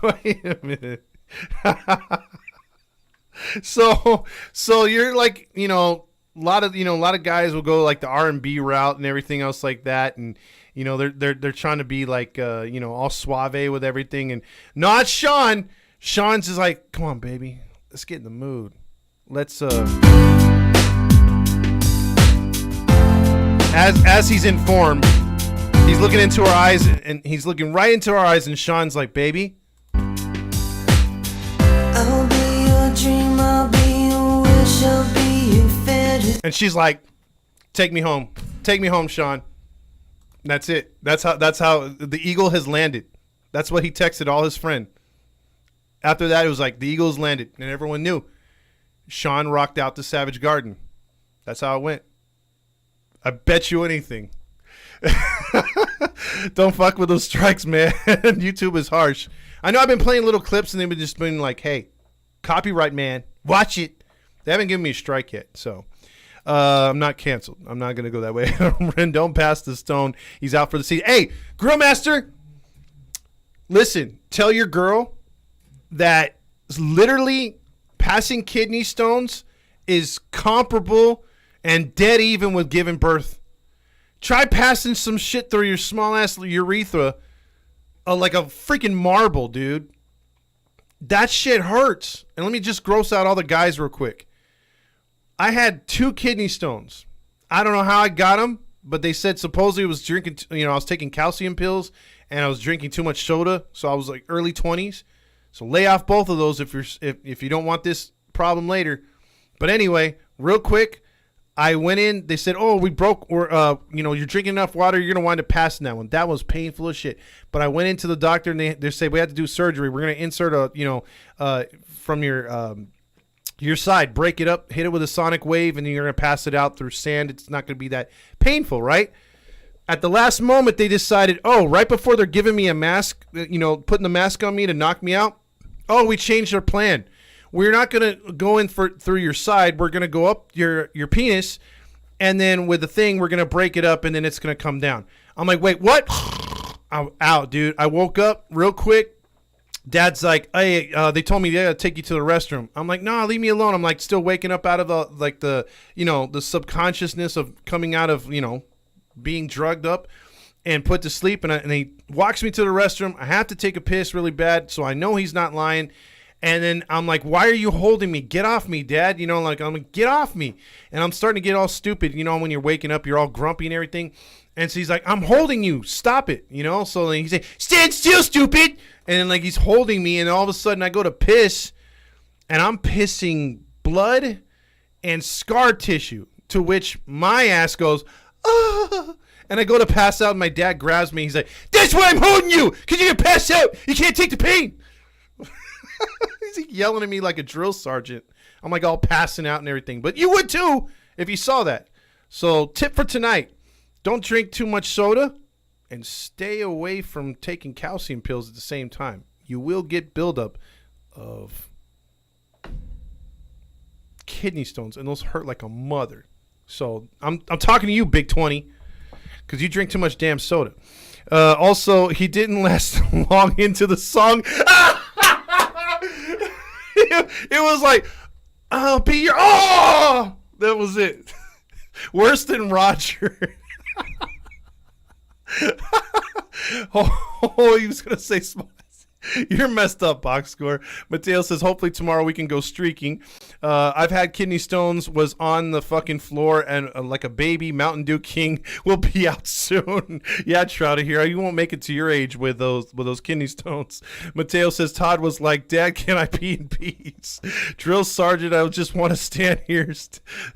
Wait a minute. So you're like, a lot of guys will go like the R&B route and everything else like that, and they're trying to be like all suave with everything, and not Sean. Sean's just like, come on, baby, let's get in the mood. Let's as he's informed, he's looking into our eyes, and he's looking right into our eyes, and Sean's like, baby, I'll be your dream, I'll be your wish, I'll be your fantasy. and she's like, take me home, Sean. That's it. That's how the eagle has landed. That's what he texted all his friend. After that, it was like the eagle's landed, and everyone knew. Sean rocked out to Savage Garden. That's how it went. I bet you anything. Don't fuck with those strikes, man. YouTube is harsh. I know I've been playing little clips, and they've just been like, hey, copyright, man. Watch it. They haven't given me a strike yet, so I'm not canceled. I'm not going to go that way. Rendon passed the stone. He's out for the season. Hey, Grill Master, listen, tell your girl that literally passing kidney stones is comparable and dead even with giving birth. Try passing some shit through your small-ass urethra like a freaking marble, dude. That shit hurts. And let me just gross out all the guys real quick. I had 2 kidney stones. I don't know how I got them, but they said supposedly it was drinking, I was taking calcium pills and I was drinking too much soda. So I was like early 20s. So lay off both of those if you don't want this problem later. But anyway, real quick, I went in. They said, "Oh, we broke, or you're drinking enough water. You're gonna wind up passing that one." That was painful as shit. But I went into the doctor, and they said we had to do surgery. We're gonna insert from your side, break it up, hit it with a sonic wave, and then you're gonna pass it out through sand. It's not gonna be that painful, right? At the last moment, they decided, right before they're giving me a mask, putting the mask on me to knock me out. We changed our plan. We're not going to go in through your side. We're going to go up your penis, and then with the thing, we're going to break it up, and then it's going to come down. I'm like, wait, what? I'm out, dude. I woke up real quick. Dad's like, hey, they told me they got to take you to the restroom. I'm like, no, leave me alone. I'm like still waking up out of the subconsciousness of coming out of, being drugged up. and put to sleep, and he walks me to the restroom. I have to take a piss really bad, so I know he's not lying. And then I'm like, why are you holding me? Get off me, Dad. You know, like, I'm like, get off me. And I'm starting to get all stupid. You know, when you're waking up, you're all grumpy and everything. And so he's like, I'm holding you. Stop it. You know, so then he's like, stand still, stupid. And then, like, he's holding me, and all of a sudden I go to piss, and I'm pissing blood and scar tissue, to which my ass goes, ah. And I go to pass out, and my dad grabs me. He's like, that's why I'm holding you, because you're going to pass out. You can't take the pain. He's like yelling at me like a drill sergeant. I'm like all passing out and everything. But you would too if you saw that. So tip for tonight, don't drink too much soda and stay away from taking calcium pills at the same time. You will get buildup of kidney stones, and those hurt like a mother. So I'm talking to you, Big 20. Because you drink too much damn soda. Also, he didn't last long into the song. It was like, I'll be your... Oh! That was it. Worse than Roger. He was going to say small. You're messed up, box score. Mateo says, hopefully tomorrow we can go streaking. I've had kidney stones, was on the fucking floor, and like a baby, Mountain Dew King will be out soon. Yeah, Trouty here. You won't make it to your age with those kidney stones. Mateo says, Todd was like, Dad, can I pee in peace? Drill Sergeant, I just want to stand here,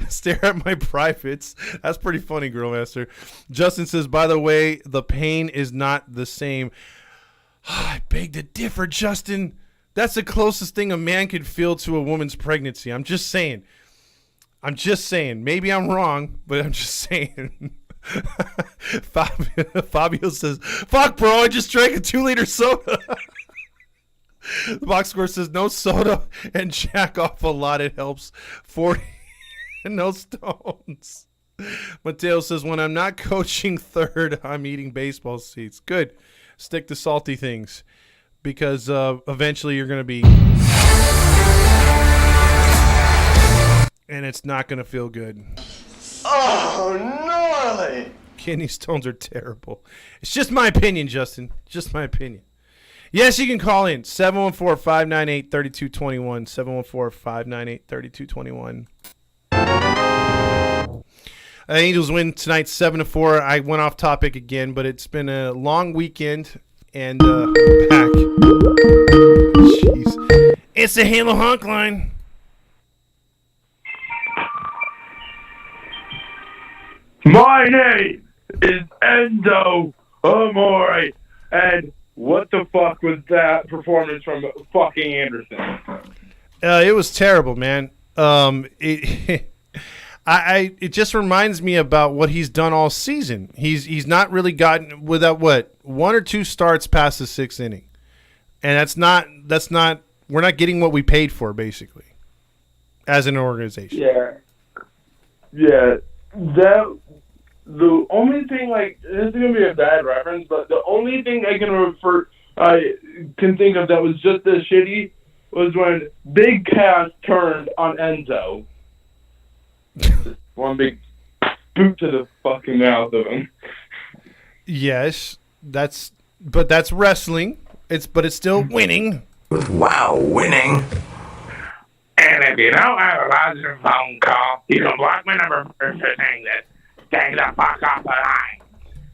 stare at my privates. That's pretty funny, Girl Master. Justin says, by the way, the pain is not the same. I beg to differ, Justin. That's the closest thing a man could feel to a woman's pregnancy. I'm just saying. Maybe I'm wrong, but I'm just saying. Fabio says, fuck, bro, I just drank a 2-liter soda. The box score says, no soda and jack off a lot. It helps. 40 and no stones. Mateo says, when I'm not coaching third, I'm eating baseball seats. Good. Stick to salty things, because eventually you're going to be, and it's not going to feel good. Oh, gnarly. Kidney stones are terrible. It's just my opinion, Justin. Just my opinion. Yes, you can call in 714-598-3221. 714-598-3221. Angels win tonight 7-4. I went off topic again, but it's been a long weekend, and I'm back. Jeez. It's the Halo Honk line. My name is Enzo Amore, and what the fuck was that performance from fucking Anderson? It was terrible, man. It just reminds me about what he's done all season. He's not really gotten without one or two starts past the 6th inning, and that's not we're not getting what we paid for, basically, as an organization. Yeah. That the only thing, like, this is gonna be a bad reference, but the only thing I can think of that was just as shitty was when Big Cass turned on Enzo. One big boot to the fucking mouth of him. Yes, that's wrestling. It's still winning. Wow, winning. And if you don't have a positive phone call, you can block my number for saying this. Take the fuck off the line.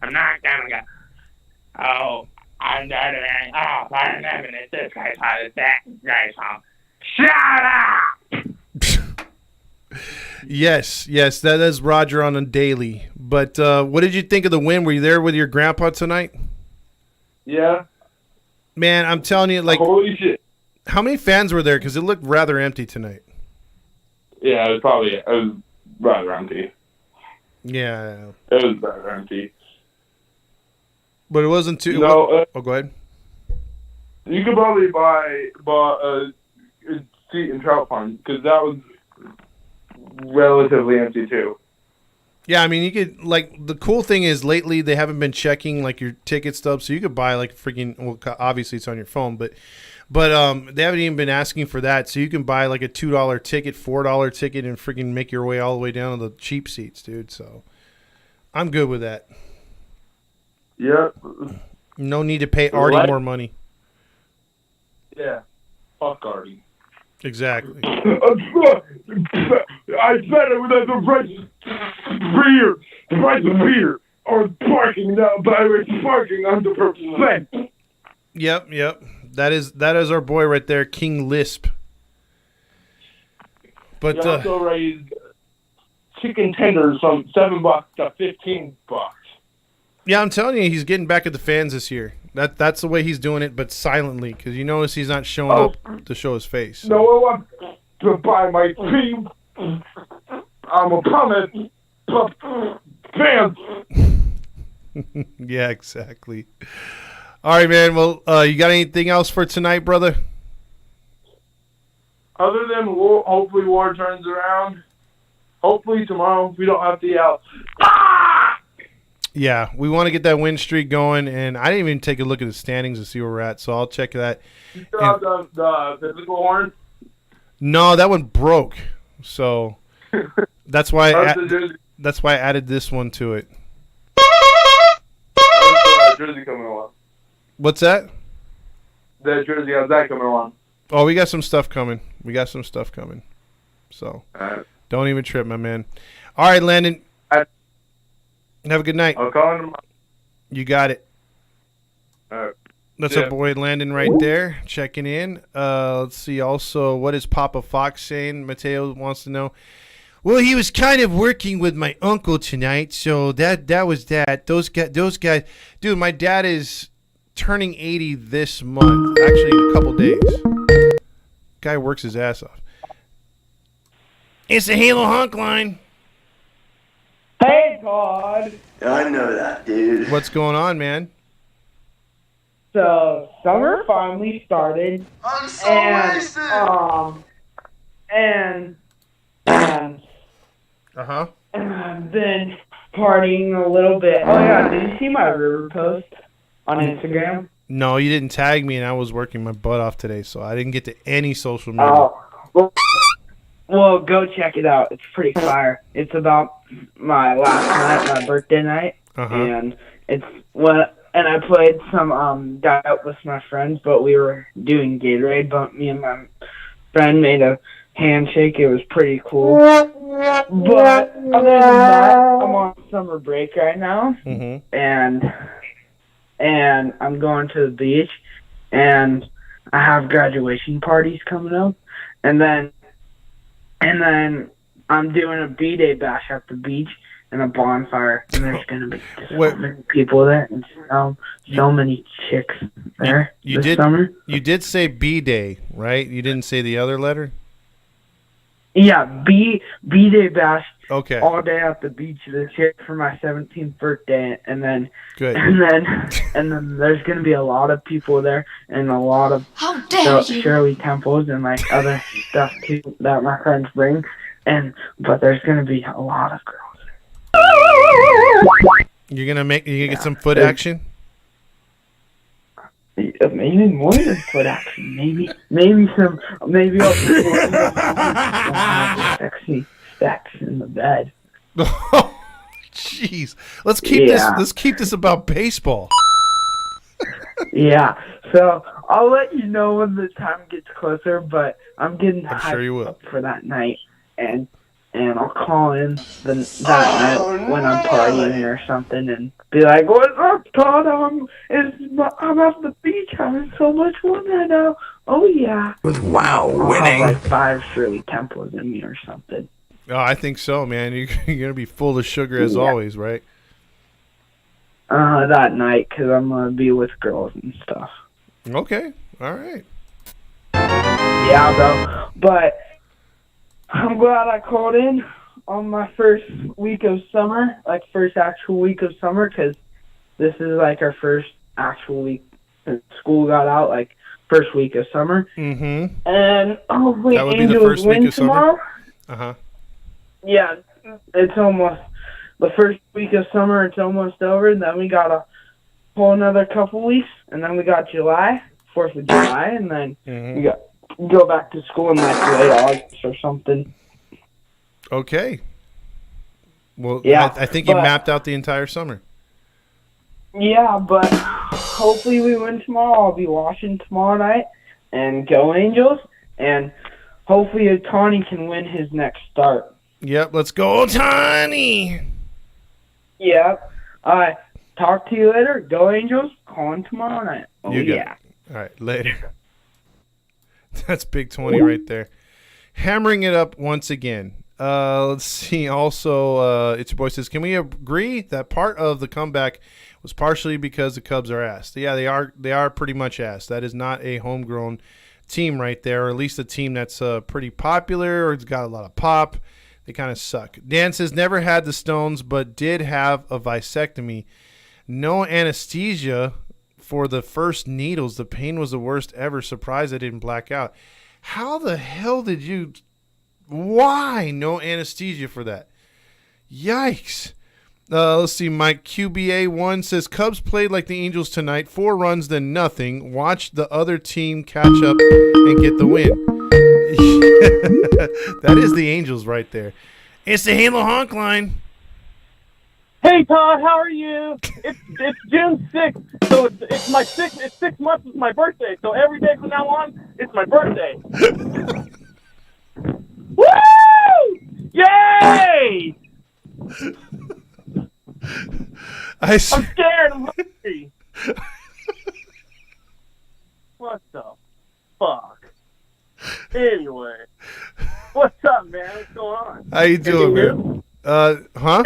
I'm not gonna go. Oh, I'm not doing. Oh, fire evidence. This guy's hot as that guy's home. Shut up! Yes, that is Roger on a daily. But what did you think of the win? Were you there with your grandpa tonight? Yeah. Man, I'm telling you, like, holy shit. How many fans were there? Because it looked rather empty tonight. Yeah, it was rather empty. Yeah. It was rather empty. But it wasn't too... No, go ahead. You could probably buy a seat in Trout Farm, because that was relatively empty too. Yeah, I mean, you could, like, the cool thing is lately they haven't been checking, like, your ticket stubs, so you could buy, like, freaking, well, obviously it's on your phone, but they haven't even been asking for that, so you can buy, like, a $2 ticket, $4 ticket, and freaking make your way all the way down to the cheap seats, dude, so I'm good with that. Yep. No need to pay Artie more money. Yeah. Fuck Artie. Exactly. I said it without the price beer. The price of beer. Or parking now, by the way, parking 100%. Yep. That is our boy right there, King Lisp. But He also raised chicken tenders from $7 to $15. yeah, I'm telling you, he's getting back at the fans this year. That's the way he's doing it, but silently, because you notice he's not showing up to show his face. No one wants to buy my team. I'm a promise. Fans. Yeah, exactly. All right, man. Well, you got anything else for tonight, brother? Other than hopefully war turns around. Hopefully tomorrow we don't have to yell. Yeah, we want to get that win streak going, and I didn't even take a look at the standings to see where we're at, so I'll check that. You still have the physical horn? No, that one broke, so that's why I added this one to it. Jersey coming along. What's that? That jersey, how's that coming along? Oh, we got some stuff coming. So don't even trip, my man. All right, Landon. Have a good night. I'll call him tomorrow. You got it. All right. That's our boy Landon right there, checking in. Let's see. Also, what is Papa Fox saying? Mateo wants to know. Well, he was kind of working with my uncle tonight, so that was that. Those guys. Dude, my dad is turning 80 this month. Actually, in a couple days. Guy works his ass off. It's the Halo Hunk line. Hey, Todd. I know that, dude. What's going on, man? So, summer finally started. I'm so racist. And Uh-huh. I've been partying a little bit. Oh, yeah, did you see my river post on Instagram? No, you didn't tag me, and I was working my butt off today, so I didn't get to any social media. Oh, well, go check it out. It's pretty fire. It's about my last night, my birthday night, and and I played some diet with my friends, but we were doing Gatorade, but me and my friend made a handshake. It was pretty cool. But other than that, I'm on summer break right now, and I'm going to the beach, and I have graduation parties coming up, and then I'm doing a B-Day bash at the beach and a bonfire, and there's going to be so many people there and so many chicks there this summer. You did say B-Day, right? You didn't say the other letter? Yeah, B-Day bash Okay. all day at the beach this year for my 17th birthday, and then Good. and then there's gonna be a lot of people there and a lot of Shirley Temples and like other stuff too that my friends bring, but there's gonna be a lot of girls. You're gonna get some foot action? Maybe more than foot action. Maybe I'll sexy sex in the bed. Oh, jeez. Let's keep this about baseball. Yeah. So I'll let you know when the time gets closer, but I'm getting hyped up for that night, and I'll call in that night when I'm partying or something and be like, "What's up, Todd? I'm at the beach having so much fun right now. Oh yeah." Wow, I'll winning. have like 5 Shirley Temples in me or something. Oh, I think so, man. You're gonna be full of sugar as always, right? That night, because I'm gonna be with girls and stuff. Okay. All right. Yeah, bro. But I'm glad I called in on my first week of summer, like first actual week of summer, because this is like our first actual week since school got out, like first week of summer. Mm-hmm. And hopefully that would be the Angels first win week of tomorrow. Summer? Uh-huh. Yeah, it's almost the first week of summer. It's almost over, and then we got a whole another couple weeks, and then we got July, 4th of July, and then we got go back to school in like late August or something. Okay. Well, yeah, I think you mapped out the entire summer. Yeah, but hopefully we win tomorrow. I'll be watching tomorrow night, and go Angels, and hopefully Ohtani can win his next start. Yep, let's go, Ohtani! Yep. Talk to you later. Go Angels. Calling tomorrow night. Oh, yeah. All right, later. That's Big 20 right there. Hammering it up once again. Let's see. Also, It's Your Boy says, can we agree that part of the comeback was partially because the Cubs are ass? Yeah, they are pretty much ass. That is not a homegrown team right there, or at least a team that's pretty popular or it's got a lot of pop. They kind of suck. Dan says, never had the stones, but did have a vasectomy. No anesthesia for the first needles. The pain was the worst ever. Surprised I didn't black out. How the hell did you... Why no anesthesia for that? Yikes. Let's see. Mike QBA1 says, Cubs played like the Angels tonight. 4 runs, then nothing. Watch the other team catch up and get the win. That is the Angels right there. It's the Halo Honk line. Hey Todd, how are you? It's June 6th, so it's my 6 months is my birthday. So every day from now on, it's my birthday. Woo! Yay! I'm scared. I'm hungry. What the fuck? Anyway, what's up, man? What's going on? How you doing, man? Huh?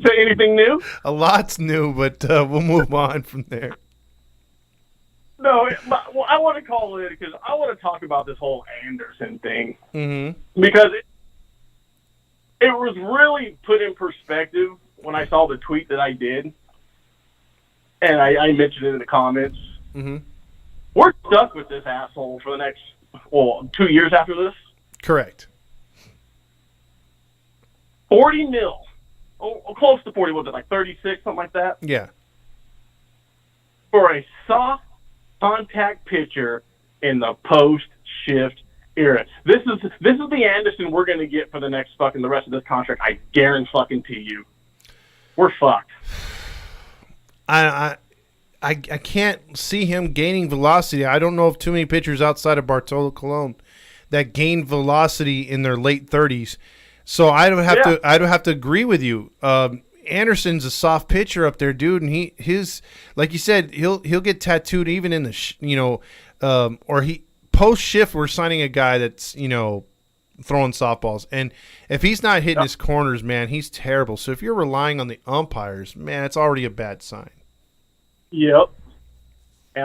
So anything new? A lot's new, but we'll move on from there. No, I want to call it because I want to talk about this whole Anderson thing. Mm-hmm. Because it was really put in perspective when I saw the tweet that I did. And I mentioned it in the comments. Mm-hmm. We're stuck with this asshole for the next, 2 years after this. Correct. 40 mil. Oh, close to 40. Was it like 36, something like that? Yeah. For a soft contact pitcher in the post-shift era. This is the Anderson we're going to get for the next the rest of this contract. I guarantee you. We're fucked. I can't see him gaining velocity. I don't know of too many pitchers outside of Bartolo Colon that gain velocity in their late 30s. So I don't have to agree with you. Anderson's a soft pitcher up there, dude, and his like you said, he'll get tattooed even in the or he post shift. We're signing a guy that's throwing softballs, and if he's not hitting his corners, man, he's terrible. So if you're relying on the umpires, man, it's already a bad sign. Yep. And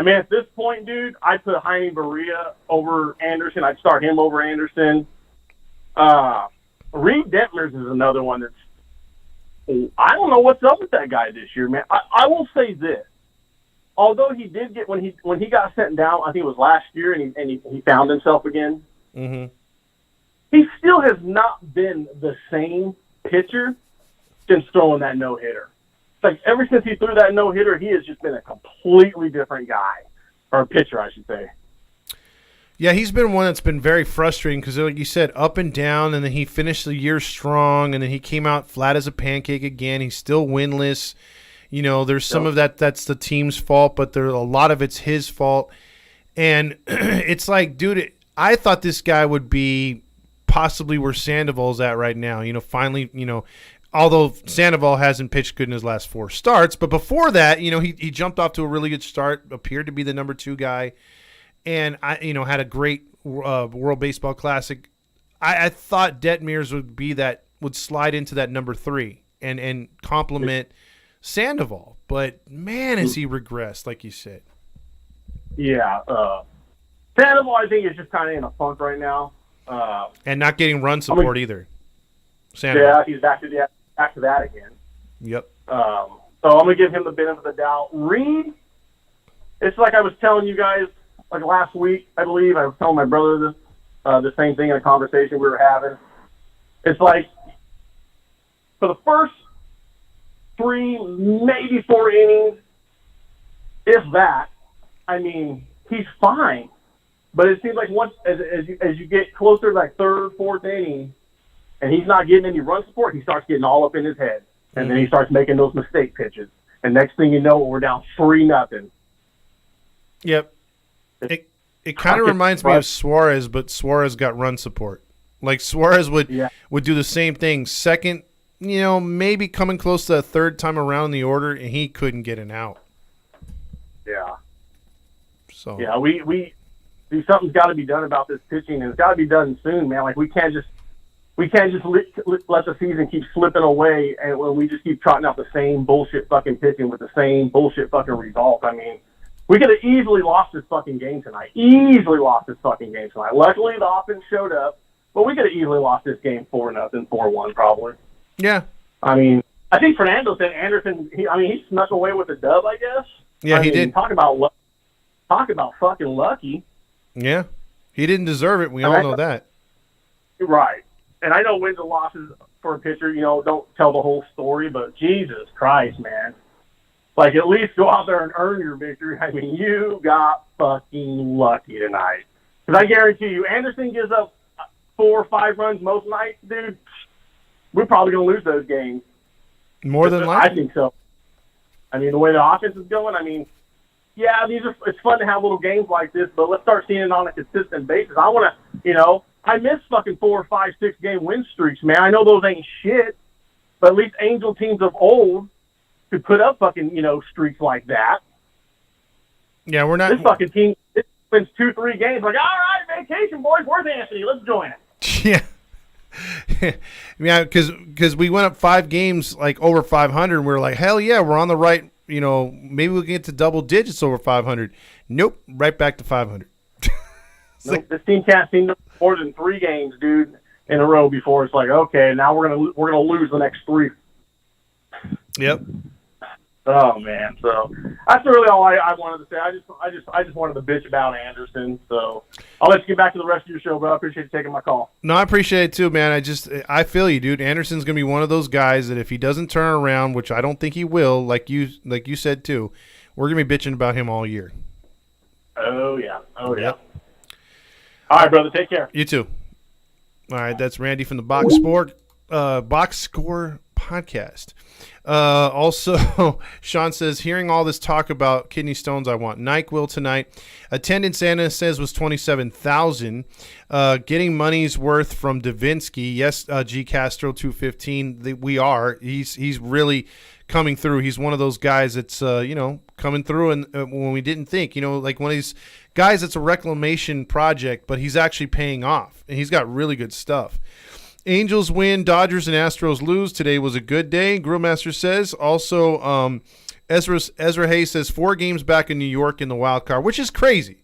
at this point, dude, I'd put Jaime Barria over Anderson. I'd start him over Anderson. Reed Detmers is another one that's I don't know what's up with that guy this year, man. I will say this. Although he did get when he got sent down, I think it was last year, and he found himself again. Mm-hmm. He still has not been the same pitcher since throwing that no-hitter. It's like ever since he threw that no-hitter, he has just been a completely different guy, or pitcher, I should say. Yeah, he's been one that's been very frustrating because, like you said, up and down, and then he finished the year strong, and then he came out flat as a pancake again. He's still winless. There's some of that's the team's fault, but a lot of it's his fault. And it's like, dude, I thought this guy would be possibly where Sandoval's at right now. Finally, although Sandoval hasn't pitched good in his last 4 starts, but before that, he jumped off to a really good start, appeared to be the number 2 guy, and had a great World Baseball Classic. I thought Detmers would slide into that number 3 and complement Sandoval, but man, has he regressed, like you said. Yeah, Sandoval, I think, is just kind of in a funk right now, and not getting run support either. Sandoval. Yeah, he's back to that again. Yep. So I'm gonna give him the benefit of the doubt. Reed, it's like I was telling you guys like last week, I believe. I was telling my brother the same thing in a conversation we were having. It's like for the first 3, maybe 4 innings, if that, he's fine. But it seems like once as you get closer to like 3rd, 4th inning, and he's not getting any run support, he starts getting all up in his head. And then he starts making those mistake pitches. And next thing you know, we're down 3-0. Yep. It kind of reminds me of Suarez, but Suarez got run support. Like Suarez would do the same thing. Second, maybe coming close to a third time around the order, and he couldn't get an out. Yeah. So yeah, we something's got to be done about this pitching, and it's got to be done soon, man. Like we can't just let the season keep slipping away, and when we just keep trotting out the same bullshit fucking pitching with the same bullshit fucking result. I mean, we could have easily lost this fucking game tonight. Luckily, the offense showed up, but we could have easily lost this game 4-0, 4-1 probably. Yeah. I mean, I think Fernando said Anderson. He snuck away with a dub, I guess. Yeah, he did. Talk about fucking lucky. Yeah, he didn't deserve it. We all know that. Right. And I know wins and losses for a pitcher, don't tell the whole story, but Jesus Christ, man. Like, at least go out there and earn your victory. I mean, you got fucking lucky tonight. Because I guarantee you, Anderson gives up 4 or 5 runs most nights, dude. We're probably going to lose those games. More than likely? I think so. I mean, the way the offense is going, yeah, it's fun to have little games like this, but let's start seeing it on a consistent basis. I want to, I miss fucking 4 or 5, 6 game win streaks, man. I know those ain't shit, but at least Angel teams of old could put up fucking, streaks like that. Yeah, we're not. This fucking team wins 2, 3 games. Like, all right, vacation, boys. Where's Anthony? Let's join it. Yeah. Yeah, because we went up 5 games, like, over 500, and we were like, hell yeah, we're on the right, maybe we'll get to double digits over 500. Nope, right back to 500. Nope, this team can't see more than 3 games, dude, in a row before it's like, okay, now we're gonna lose the next 3. Yep. Oh man, so that's really all I wanted to say. I just wanted to bitch about Anderson. So I'll let you get back to the rest of your show, but I appreciate you taking my call. No, I appreciate it too, man. I feel you, dude. Anderson's gonna be one of those guys that if he doesn't turn around, which I don't think he will, like you said too, we're gonna be bitching about him all year. Oh yeah. Yep. All right, brother. Take care. You too. All right, that's Randy from the Box Score podcast. Also, Sean says, hearing all this talk about kidney stones, I want NyQuil tonight. Attendance, Anna says, was 27,000. Getting money's worth from Davinsky. Yes, G Castro 215. We are. He's really coming through. He's one of those guys that's coming through, and when we didn't think, like one of these guys that's a reclamation project, but he's actually paying off, and he's got really good stuff. Angels win, Dodgers and Astros lose. Today was a good day, Grillmaster says. Also, Ezra Hayes says 4 games back in New York in the wild card, which is crazy.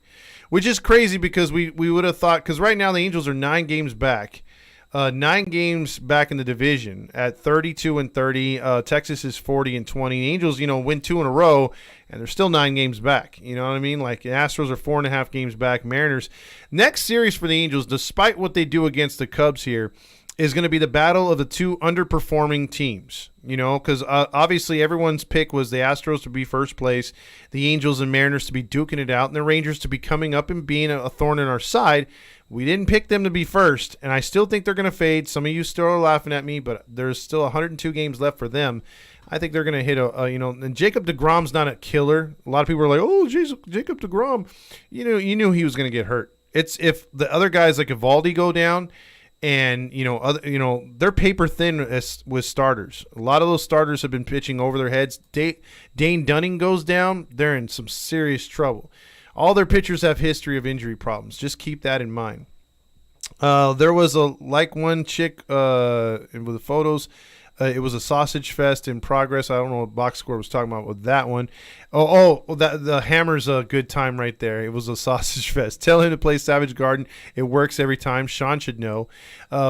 Because we would have thought, because right now the Angels are 9 games back. 9 games back in the division at 32-30. Texas is 40-20. The Angels, win 2 in a row, and they're still 9 games back. You know what I mean? Like, the Astros are 4.5 games back. Mariners. Next series for the Angels, despite what they do against the Cubs here, is going to be the battle of the 2 underperforming teams, because obviously everyone's pick was the Astros to be first place, the Angels and Mariners to be duking it out, and the Rangers to be coming up and being a thorn in our side. We didn't pick them to be first, and I still think they're going to fade. Some of you still are laughing at me, but there's still 102 games left for them. I think they're going to hit and Jacob deGrom's not a killer. A lot of people are like, oh, Jacob deGrom, you knew he was going to get hurt. It's if the other guys like Evaldi go down, and they're paper thin with starters. A lot of those starters have been pitching over their heads. Dane Dunning goes down, they're in some serious trouble. All their pitchers have history of injury problems. Just keep that in mind. There was one chick with the photos. It was a sausage fest in progress. I don't know what Box Score was talking about with that one. The Hammer's a good time right there. It was a sausage fest. Tell him to play Savage Garden. It works every time. Sean should know.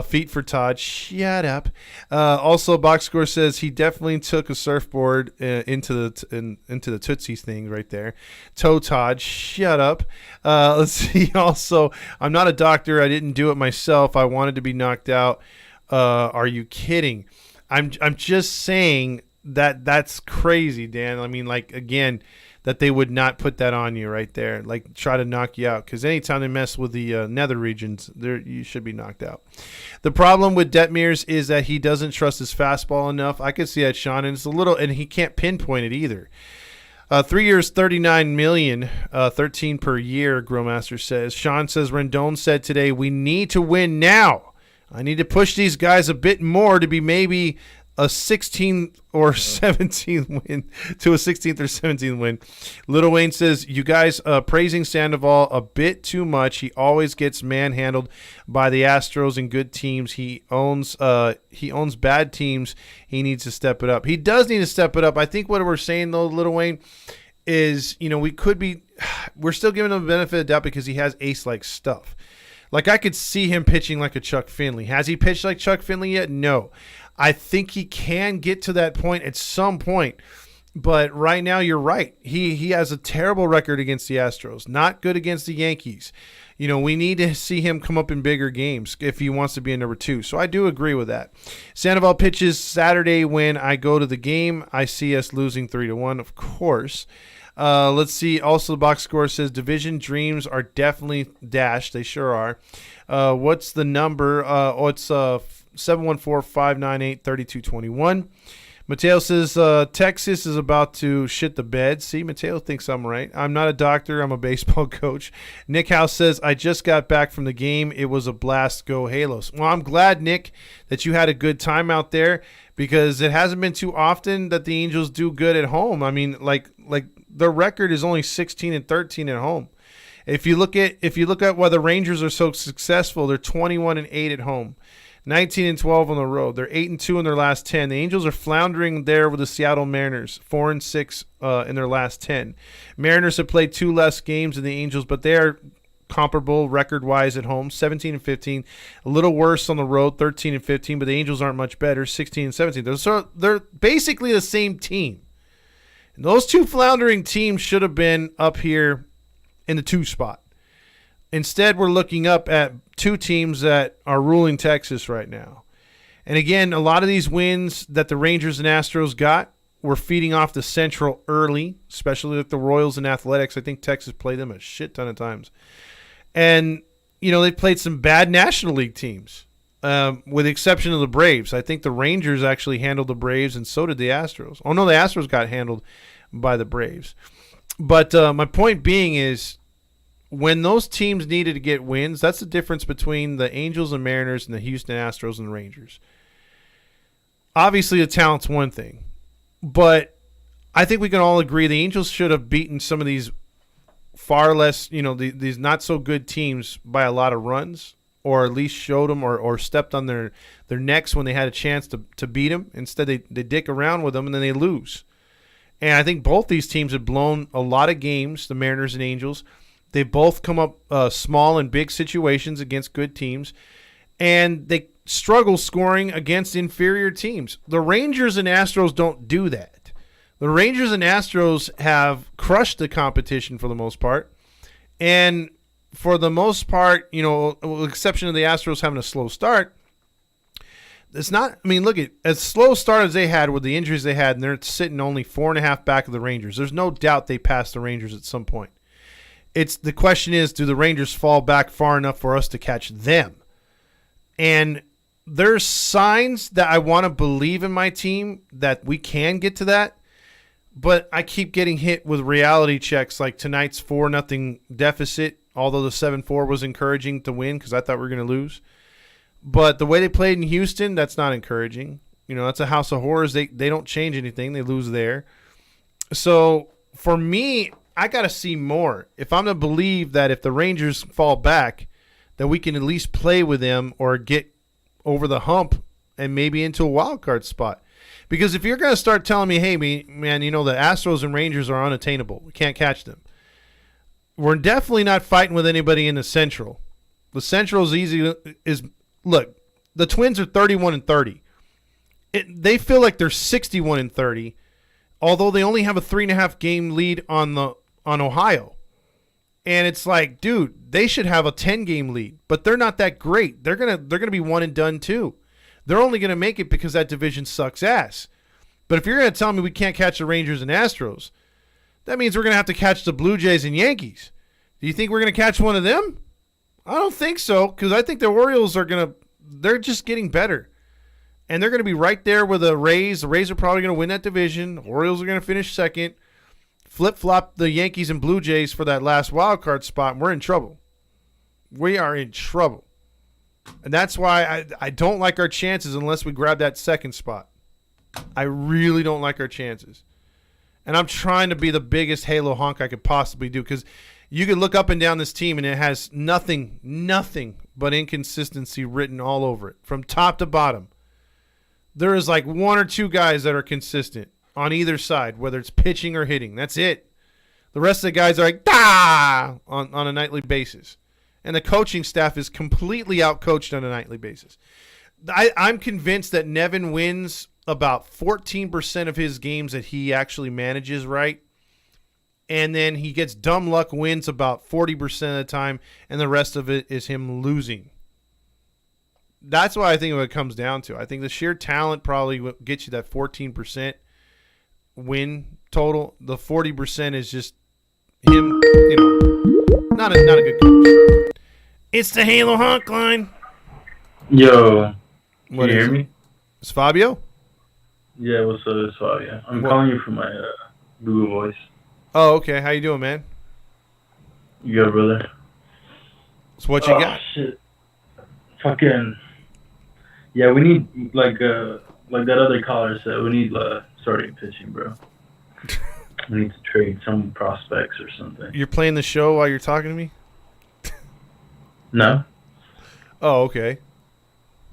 Feet for Todd. Shut up. Also, Box Score says he definitely took a surfboard into the Tootsies thing right there. Toe Todd. Shut up. Let's see. Also, I'm not a doctor. I didn't do it myself. I wanted to be knocked out. Are you kidding? I'm just saying that's crazy, Dan. I mean, like, again, that they would not put that on you right there, like try to knock you out. Because anytime they mess with the nether regions, you should be knocked out. The problem with Detmers is that he doesn't trust his fastball enough. I could see that, Sean, and it's a little, and he can't pinpoint it either. 3 years, $39 million, 13 per year, Grillmaster says. Sean says, Rendon said today, we need to win now. I need to push these guys a bit more to be maybe a 16th or 17th win, to a 16th or 17th win. Little Wayne says, you guys praising Sandoval a bit too much. He always gets manhandled by the Astros and good teams. He owns bad teams. He needs to step it up. He does need to step it up. I think what we're saying, though, Little Wayne, is, we're still giving him the benefit of the doubt because he has ace-like stuff. Like, I could see him pitching like a Chuck Finley. Has he pitched like Chuck Finley yet? No. I think he can get to that point at some point. But right now, you're right. He has a terrible record against the Astros. Not good against the Yankees. We need to see him come up in bigger games if he wants to be a number 2. So I do agree with that. Sandoval pitches Saturday when I go to the game. I see us losing 3-1, of course. Let's see. Also, the box score says division dreams are definitely dashed. They sure are. What's the number? It's 714-598-3221. Mateo says Texas is about to shit the bed. See, Mateo thinks I'm right. I'm not a doctor. I'm a baseball coach. Nick House says, I just got back from the game. It was a blast. Go Halos. Well, I'm glad, Nick, that you had a good time out there because it hasn't been too often that the Angels do good at home. I mean, like their record is only 16-13 at home. If you look at why the Rangers are so successful, they're 21-8 at home. 19-12 on the road. They're 8-2 in their last 10. The Angels are floundering there with the Seattle Mariners, 4-6 in their last 10. Mariners have played 2 less games than the Angels, but they are comparable record-wise at home, 17-15. A little worse on the road, 13-15, but the Angels aren't much better, 16-17. They're basically the same team. And those 2 floundering teams should have been up here in the 2 spot. Instead, we're looking up at 2 teams that are ruling Texas right now. And again, a lot of these wins that the Rangers and Astros got were feeding off the Central early, especially with the Royals and Athletics. I think Texas played them a shit ton of times. And, they played some bad National League teams, with the exception of the Braves. I think the Rangers actually handled the Braves, and so did the Astros. Oh, no, the Astros got handled by the Braves. But my point being is, when those teams needed to get wins, that's the difference between the Angels and Mariners and the Houston Astros and the Rangers. Obviously, the talent's one thing, but I think we can all agree the Angels should have beaten some of these far less, these not so good teams by a lot of runs, or at least showed them or stepped on their necks when they had a chance to beat them. Instead, they dick around with them and then they lose. And I think both these teams have blown a lot of games, the Mariners and Angels. They both come up small and big situations against good teams, and they struggle scoring against inferior teams. The Rangers and Astros don't do that. The Rangers and Astros have crushed the competition for the most part, and for the most part, with the exception of the Astros having a slow start, it's not. I mean, look at as slow start as they had with the injuries they had, and they're sitting only 4.5 back of the Rangers. There's no doubt they passed the Rangers at some point. The question is, do the Rangers fall back far enough for us to catch them? And there's signs that I want to believe in my team that we can get to that, but I keep getting hit with reality checks like tonight's 4-0 deficit, although the 7-4 was encouraging to win because I thought we were going to lose. But the way they played in Houston, that's not encouraging. That's a house of horrors. They don't change anything. They lose there. So for me, I got to see more. If I'm to believe that if the Rangers fall back, that we can at least play with them or get over the hump and maybe into a wild card spot. Because if you're going to start telling me, hey, man, the Astros and Rangers are unattainable. We can't catch them. We're definitely not fighting with anybody in the Central. The Central is easy. Look, the Twins are 31-30. They feel like they're 61-30, although they only have a 3.5 game lead on Ohio. And it's like, dude, they should have a 10-game lead, but they're not that great. They're gonna be one and done too. They're only gonna make it because that division sucks ass. But if you're gonna tell me we can't catch the Rangers and Astros, that means we're going to have to catch the Blue Jays and Yankees. Do you think we're going to catch one of them? I don't think so, because I think the Orioles they're just getting better. And they're going to be right there with the Rays. The Rays are probably going to win that division. The Orioles are going to finish second. Flip-flop the Yankees and Blue Jays for that last wild card spot, and we're in trouble. We are in trouble. And that's why I don't like our chances unless we grab that second spot. I really don't like our chances. And I'm trying to be the biggest Halo honk I could possibly do, because you can look up and down this team, and it has nothing but inconsistency written all over it, from top to bottom. There is like one or two guys that are consistent on either side, whether it's pitching or hitting. That's it. The rest of the guys are like, on a nightly basis. And the coaching staff is completely outcoached on a nightly basis. I'm convinced that Nevin wins about 14% of his games that he actually manages right. And then he gets dumb luck, wins about 40% of the time, and the rest of it is him losing. That's what I think it comes down to. I think the sheer talent probably gets you that 14% win total. The 40% is just him, not a good coach. It's the Halo Honk line. Yo, What can you is hear it? me? It's Fabio? Yeah, what's up? It's Fabio. I'm What? calling you from my Google Voice. Oh, okay. How you doing, man? You good, brother? So what you got? Shit. Fucking. Yeah, we need, like that other caller said, we need starting pitching, bro. We need to trade some prospects or something. You're playing the show while you're talking to me? No? Oh, okay.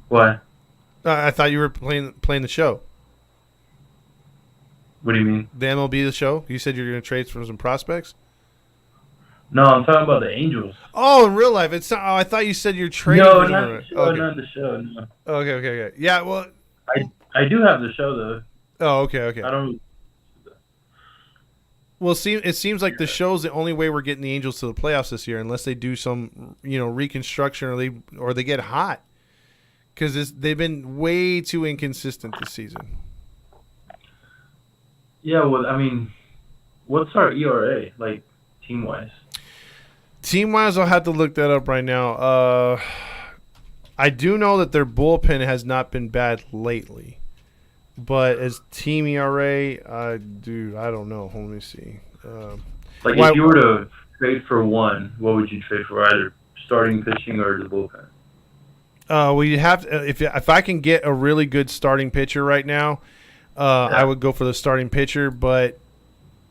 Why? I thought you were playing the show. What do you mean? The MLB the show? You said you're going to trade for some prospects? No, I'm talking about the Angels. Oh, in real life. It's not, I thought you said you're trading No, for not them. the show, Okay. not the show, no. Okay. Yeah, well. I do have the show, though. Oh, okay. I don't... Well, it seems like the show's the only way we're getting the Angels to the playoffs this year, unless they do some, reconstruction or they get hot, because they've been way too inconsistent this season. Yeah, well, I mean, what's our ERA, like, team-wise? Team-wise, I'll have to look that up right now. I do know that their bullpen has not been bad lately. But as team ERA, dude, I don't know. Let me see. If you were to trade for one, what would you trade for? Either starting pitching or the bullpen? Well, you have to, if I can get a really good starting pitcher right now, I would go for the starting pitcher. But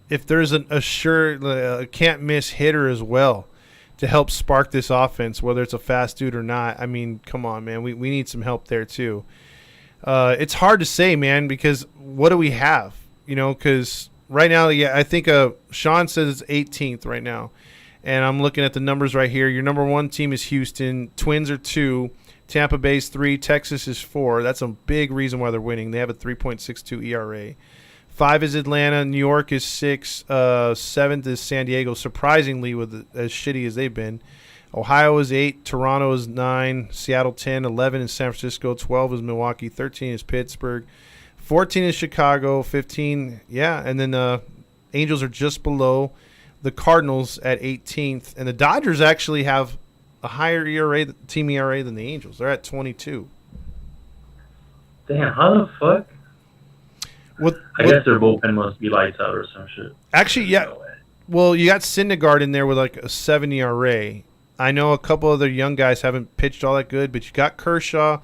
if there's a sure can't miss hitter as well to help spark this offense, whether it's a fast dude or not, I mean, come on, man, we need some help there too. It's hard to say, man, because what do we have? Because right now, I think Sean says it's 18th right now. And I'm looking at the numbers right here. Your number one team is Houston. Twins are 2. Tampa Bay's 3. Texas is 4. That's a big reason why they're winning. They have a 3.62 ERA. 5 is Atlanta. New York is 6. 7th is San Diego, surprisingly, with as shitty as they've been. Ohio is 8, Toronto is 9, Seattle 10, 11 is San Francisco, 12 is Milwaukee, 13 is Pittsburgh, 14 is Chicago, 15, and then Angels are just below the Cardinals at 18th, and the Dodgers actually have a higher team ERA than the Angels. They're at 22. Damn, how the fuck? I guess their bullpen must be lights out or some shit. Actually, yeah. Well, you got Syndergaard in there with like a 7 ERA. I know a couple other young guys haven't pitched all that good, but you got Kershaw,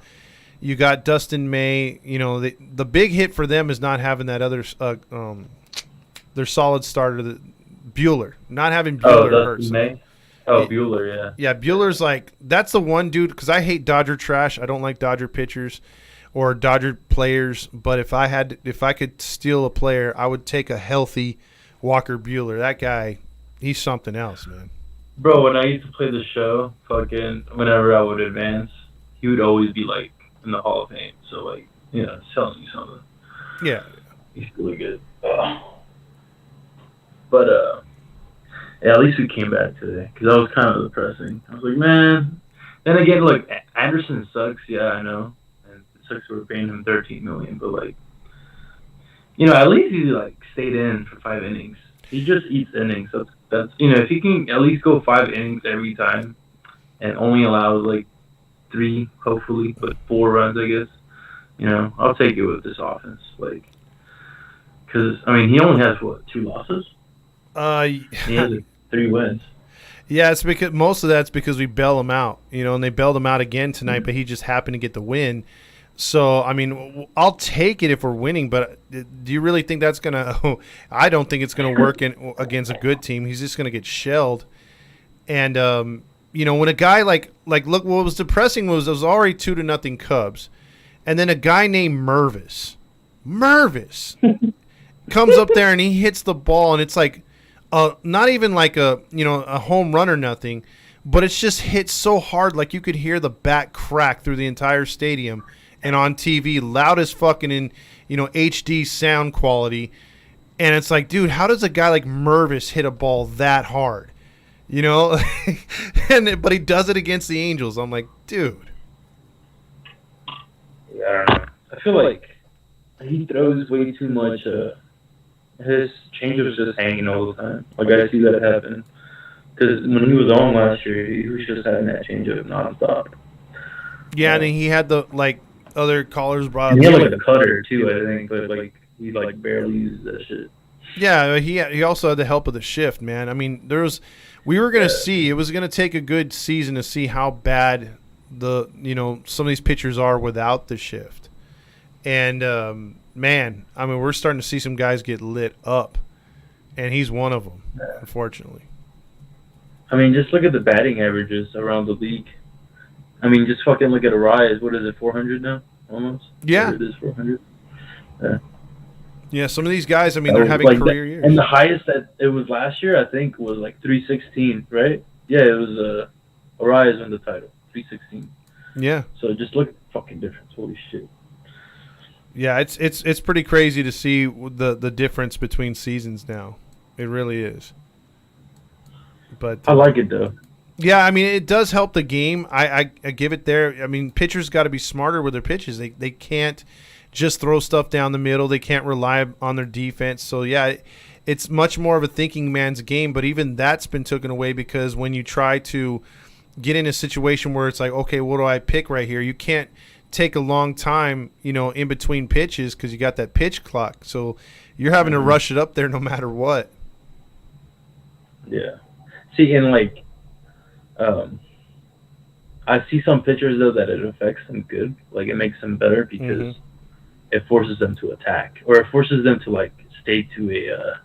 you got Dustin May. The big hit for them is not having that other their solid starter, Buehler. Not having Buehler hurts. May? Oh, Buehler, yeah. Yeah, Buehler's that's the one dude, because I hate Dodger trash. I don't like Dodger pitchers or Dodger players, but if I could steal a player, I would take a healthy Walker Buehler. That guy, he's something else, man. Bro, when I used to play the show, whenever I would advance, he would always be, in the Hall of Fame. So, it's telling you something. Yeah. He's really good. But, at least we came back today, because that was kind of depressing. I was like, man. Then again, Anderson sucks. Yeah, I know. And it sucks we're paying him $13 million. But, at least he, stayed in for 5 innings. He just eats innings. That's if he can at least go 5 innings every time and only allows like 3, hopefully, but 4 runs, I guess. I'll take it with this offense. Because he only has 2 losses. He has 3 wins. Yeah, it's because most of that's because we bail him out, and they bailed him out again tonight, but he just happened to get the win. So, I'll take it if we're winning, but do you really think that's going to – I don't think it's going to work against a good team. He's just going to get shelled. And, when a guy like look, what was depressing was it was already 2-0 Cubs. And then a guy named Mervis comes up there and he hits the ball, and it's like not even like a home run or nothing, but it's just hit so hard like you could hear the bat crack through the entire stadium. And on TV, loud as fucking in, HD sound quality. And it's like, dude, how does a guy like Mervis hit a ball that hard? But he does it against the Angels. I'm like, dude. Yeah, I don't know. I feel like he throws way too much. His changeup's just hanging all the time. Like, I see that happen. Because when he was on last year, he was just having that changeup nonstop. Yeah, and he had the, other callers brought up. He had a cutter too, I think, but he barely uses that shit. Yeah, he also had the help of the shift, man. We were gonna see, it was gonna take a good season to see how bad some of these pitchers are without the shift. And man, we're starting to see some guys get lit up, and he's one of them, unfortunately. Just look at the batting averages around the league. Just fucking look at Arias. What is it, 400 now? Almost? Yeah. It is 400. Yeah. Yeah, some of these guys, they're having career years. And the highest that it was last year, I think, was 316, right? Yeah, it was Arias won the title, 316. Yeah. So just look at the fucking difference. Holy shit. Yeah, it's pretty crazy to see the difference between seasons now. It really is. But I like it, though. Yeah, it does help the game. I give it there. Pitchers got to be smarter with their pitches. They can't just throw stuff down the middle. They can't rely on their defense. So, yeah, it's much more of a thinking man's game. But even that's been taken away because when you try to get in a situation where it's like, okay, what do I pick right here? You can't take a long time, in between pitches because you got that pitch clock. So you're having to rush it up there no matter what. Yeah. See, and I see some pitchers though that it affects them good. It makes them better because it forces them to attack, or it forces them to stay to a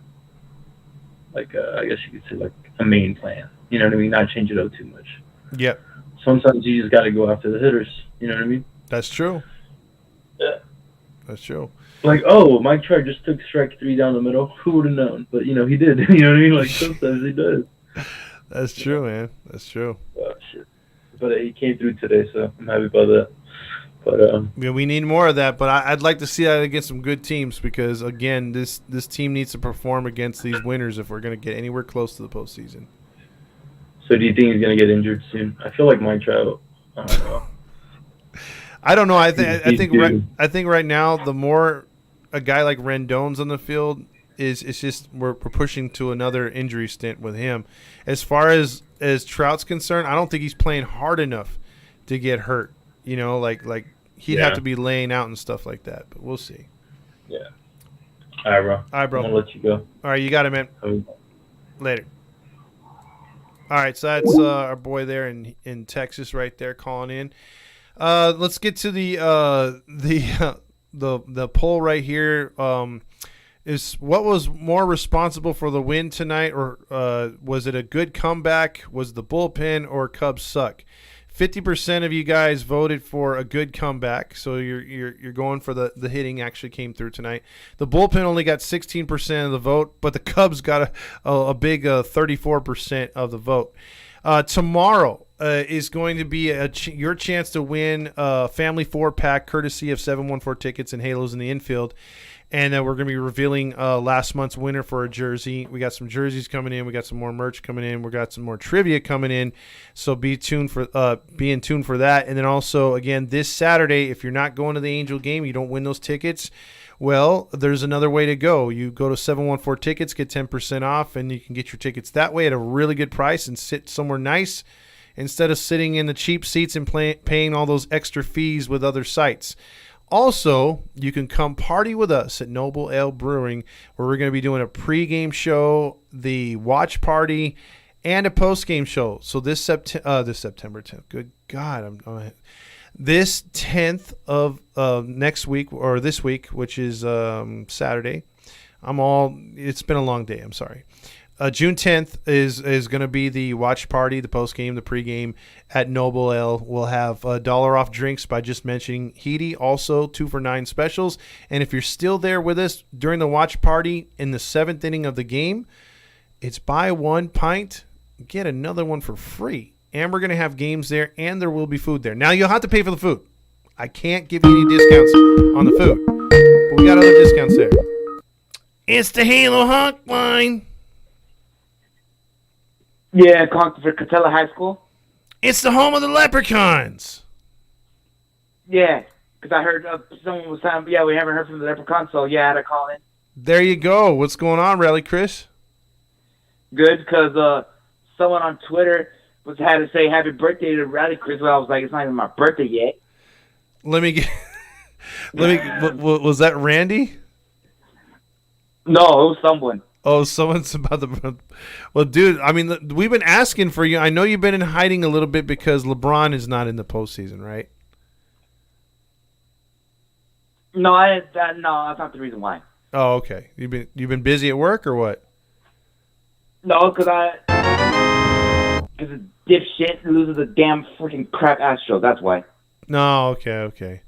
I guess you could say a main plan. You know what I mean? Not change it up too much. Yep. Sometimes you just got to go after the hitters. You know what I mean? That's true. Yeah. That's true. Mike Trout just took strike 3 down the middle. Who would have known? But he did. You know what I mean? Sometimes he does. That's true, man. That's true. Oh, shit. But he came through today, so I'm happy about that. But we need more of that. But I'd like to see that against some good teams because again, this team needs to perform against these winners if we're going to get anywhere close to the postseason. So do you think he's going to get injured soon? I feel like Mike Trout. I don't know. I don't know. I think right now the more a guy like Rendon's on the field it's just we're pushing to another injury stint with him. As far as Trout's concerned, I don't think he's playing hard enough to get hurt. He'd have to be laying out and stuff like that. But we'll see. Yeah. All right, bro. All right, bro. I'm gonna let you go. All right, you got it, man. Later. All right, so that's our boy there in Texas right there calling in. Let's get to the poll right here. Is what was more responsible for the win tonight, or was it a good comeback? Was the bullpen or Cubs suck? 50% of you guys voted for a good comeback, so you're going for the hitting actually came through tonight. The bullpen only got 16% of the vote, but the Cubs got a big 34% of the vote. Tomorrow is going to be your chance to win a family 4-pack courtesy of 714 Tickets and Halos in the Infield. And we're going to be revealing last month's winner for a jersey. We got some jerseys coming in. We got some more merch coming in. We got some more trivia coming in. So be in tune for that. And then also, again, this Saturday, if you're not going to the Angel game, you don't win those tickets, Well, there's another way to go. You go to 714 Tickets, get 10% off, and you can get your tickets that way at a really good price and sit somewhere nice instead of sitting in the cheap seats and paying all those extra fees with other sites. Also, you can come party with us at Noble Ale Brewing, where we're going to be doing a pregame show, the watch party, and a postgame show. So this September 10th. Good God, this 10th of next week, or this week, which is Saturday. It's been a long day. I'm sorry. June 10th is going to be the watch party, the post game, the pregame at Noble Ale. We'll have $1 off drinks by just mentioning Heedy. Also, 2 for $9 specials. And if you're still there with us during the watch party in the 7th inning of the game, it's buy 1 pint, get another one for free. And we're going to have games there, and there will be food there. Now, you'll have to pay for the food. I can't give you any discounts on the food, but we got other discounts there. It's the Halo Hotline. Yeah, calling for Catella High School. It's the home of the Leprechauns. Yeah, because I heard someone was saying, yeah, we haven't heard from the Leprechauns, so yeah, I had to call in. There you go. What's going on, Rally Chris? Good, because someone on Twitter had to say happy birthday to Rally Chris. Well, I was like, it's not even my birthday yet. Was that Randy? No, it was someone. Oh, someone's about to. Well, dude, I mean, we've been asking for you. I know you've been in hiding a little bit because LeBron is not in the postseason, right? No, that's not the reason why. Oh, okay. You've been busy at work or what? No, because a dipshit loses a damn freaking crap Astro. That's why. No, okay.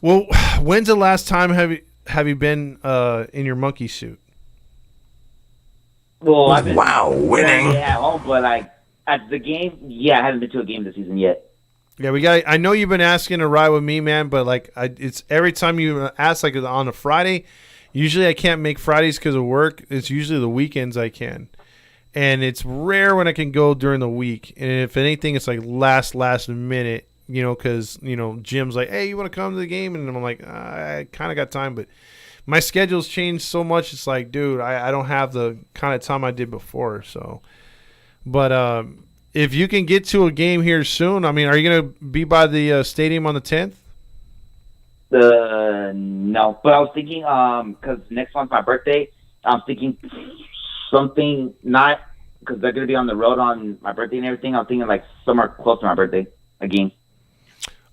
Well, when's the last time have you been in your monkey suit? Well, I've been winning. at home, but at the game, I haven't been to a game this season yet. Yeah, I know you've been asking to ride with me, man, but it's every time you ask on a Friday. Usually I can't make Fridays because of work. It's usually the weekends I can, and it's rare when I can go during the week. And if anything, it's like last minute, because Jim's like, hey, you want to come to the game? And I'm like, I kind of got time, but my schedule's changed so much. It's like, dude, I don't have the kind of time I did before. So, but if you can get to a game here soon, I mean, are you going to be by the stadium on the 10th? No, but I was thinking, because next month's my birthday, I'm thinking something not, because they're going to be on the road on my birthday and everything. I'm thinking somewhere close to my birthday, a game.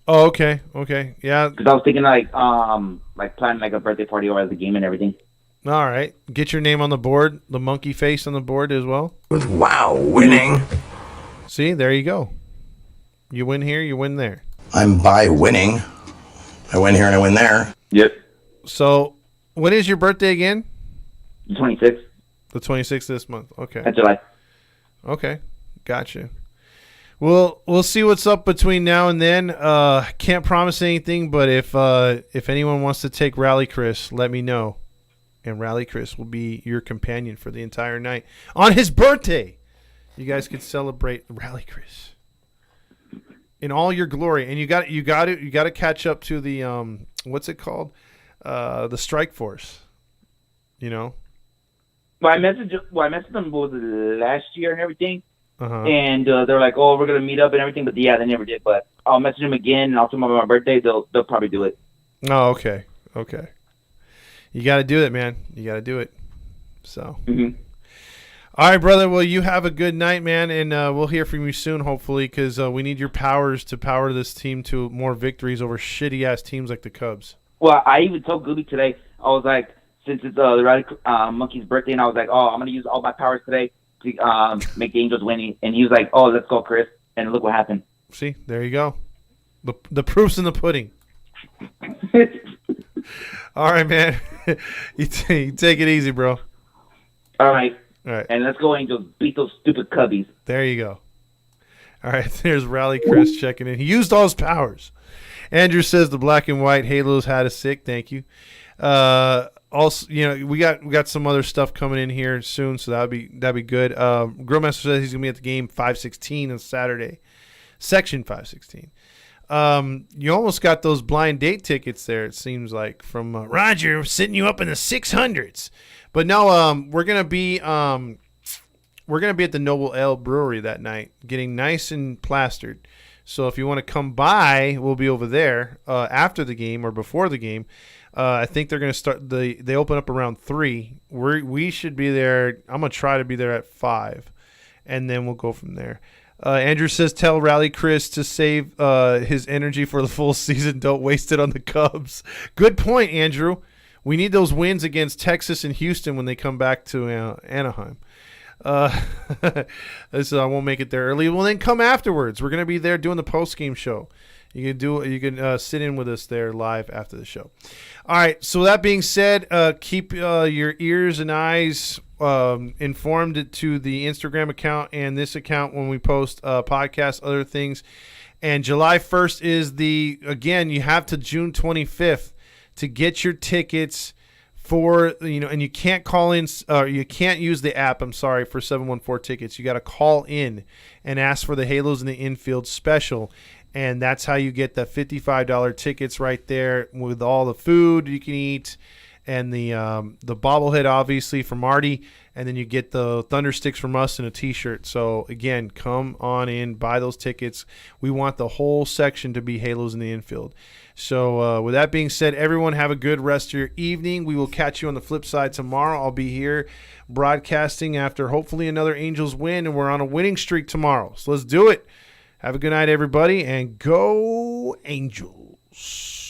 Oh, okay, yeah. Because I was thinking planning a birthday party over at the game and everything. All right, get your name on the board, the monkey face on the board as well. Wow, winning. See, there you go. You win here, you win there. I'm by winning. I win here and I win there. Yep. So, when is your birthday again? The 26th. The 26th this month. Okay. That's July. Okay, gotcha. Well, we'll see what's up between now and then. Can't promise anything, but if anyone wants to take Rally Chris, let me know. And Rally Chris will be your companion for the entire night. On his birthday, you guys can celebrate Rally Chris in all your glory. And you got to catch up to the what's it called? The Strike Force. Well, I messaged them last year and everything. Uh-huh. And they're like, oh, we're going to meet up and everything. But, yeah, they never did. But I'll message them again, and I'll tell them about my birthday. They'll probably do it. Oh, okay. You got to do it, man. You got to do it. So. Mm-hmm. All right, brother. Well, you have a good night, man, and we'll hear from you soon, hopefully, because we need your powers to power this team to more victories over shitty-ass teams like the Cubs. Well, I even told Gooby today, I was like, since it's the Rally Monkey's birthday, and I was like, oh, I'm going to use all my powers today to make the Angels win. And he was like, oh, let's go, Chris. And look what happened. See, there you go. The proof's in the pudding. All right, man. you take it easy, bro. All right. All right. And let's go, Angels. Beat those stupid Cubbies. There you go. All right. There's Rally Chris checking in. He used all his powers. Andrew says the black and white Halos had us sick. Thank you. Also, we got some other stuff coming in here soon, so that'd be good. Grillmaster says he's gonna be at the game 516 on Saturday, section 516. You almost got those blind date tickets there, it seems like, from Roger sitting you up in the 600s. But no, we're gonna be at the Noble Ale Brewery that night, getting nice and plastered. So if you want to come by, we'll be over there after the game or before the game. I think they're gonna start. They open up around 3. We should be there. I'm gonna try to be there at 5, and then we'll go from there. Andrew says, tell Rally Chris to save his energy for the full season. Don't waste it on the Cubs. Good point, Andrew. We need those wins against Texas and Houston when they come back to Anaheim. So I won't make it there early. Well, then come afterwards. We're going to be there doing the post-game show. You can sit in with us there live after the show. All right, so that being said, keep your ears and eyes informed to the Instagram account and this account when we post podcasts, other things. And July 1st is again, you have to June 25th to get your tickets for, and you can't call in, you can't use the app, for 714 tickets. You got to call in and ask for the Halos in the Infield special. And that's how you get the $55 tickets right there with all the food you can eat and the bobblehead, obviously, from Marty. And then you get the Thunder Sticks from us and a T-shirt. So, again, come on in, buy those tickets. We want the whole section to be Halos in the Infield. So, with that being said, everyone have a good rest of your evening. We will catch you on the flip side tomorrow. I'll be here broadcasting after hopefully another Angels win, and we're on a winning streak tomorrow. So, let's do it. Have a good night, everybody, and go Angels.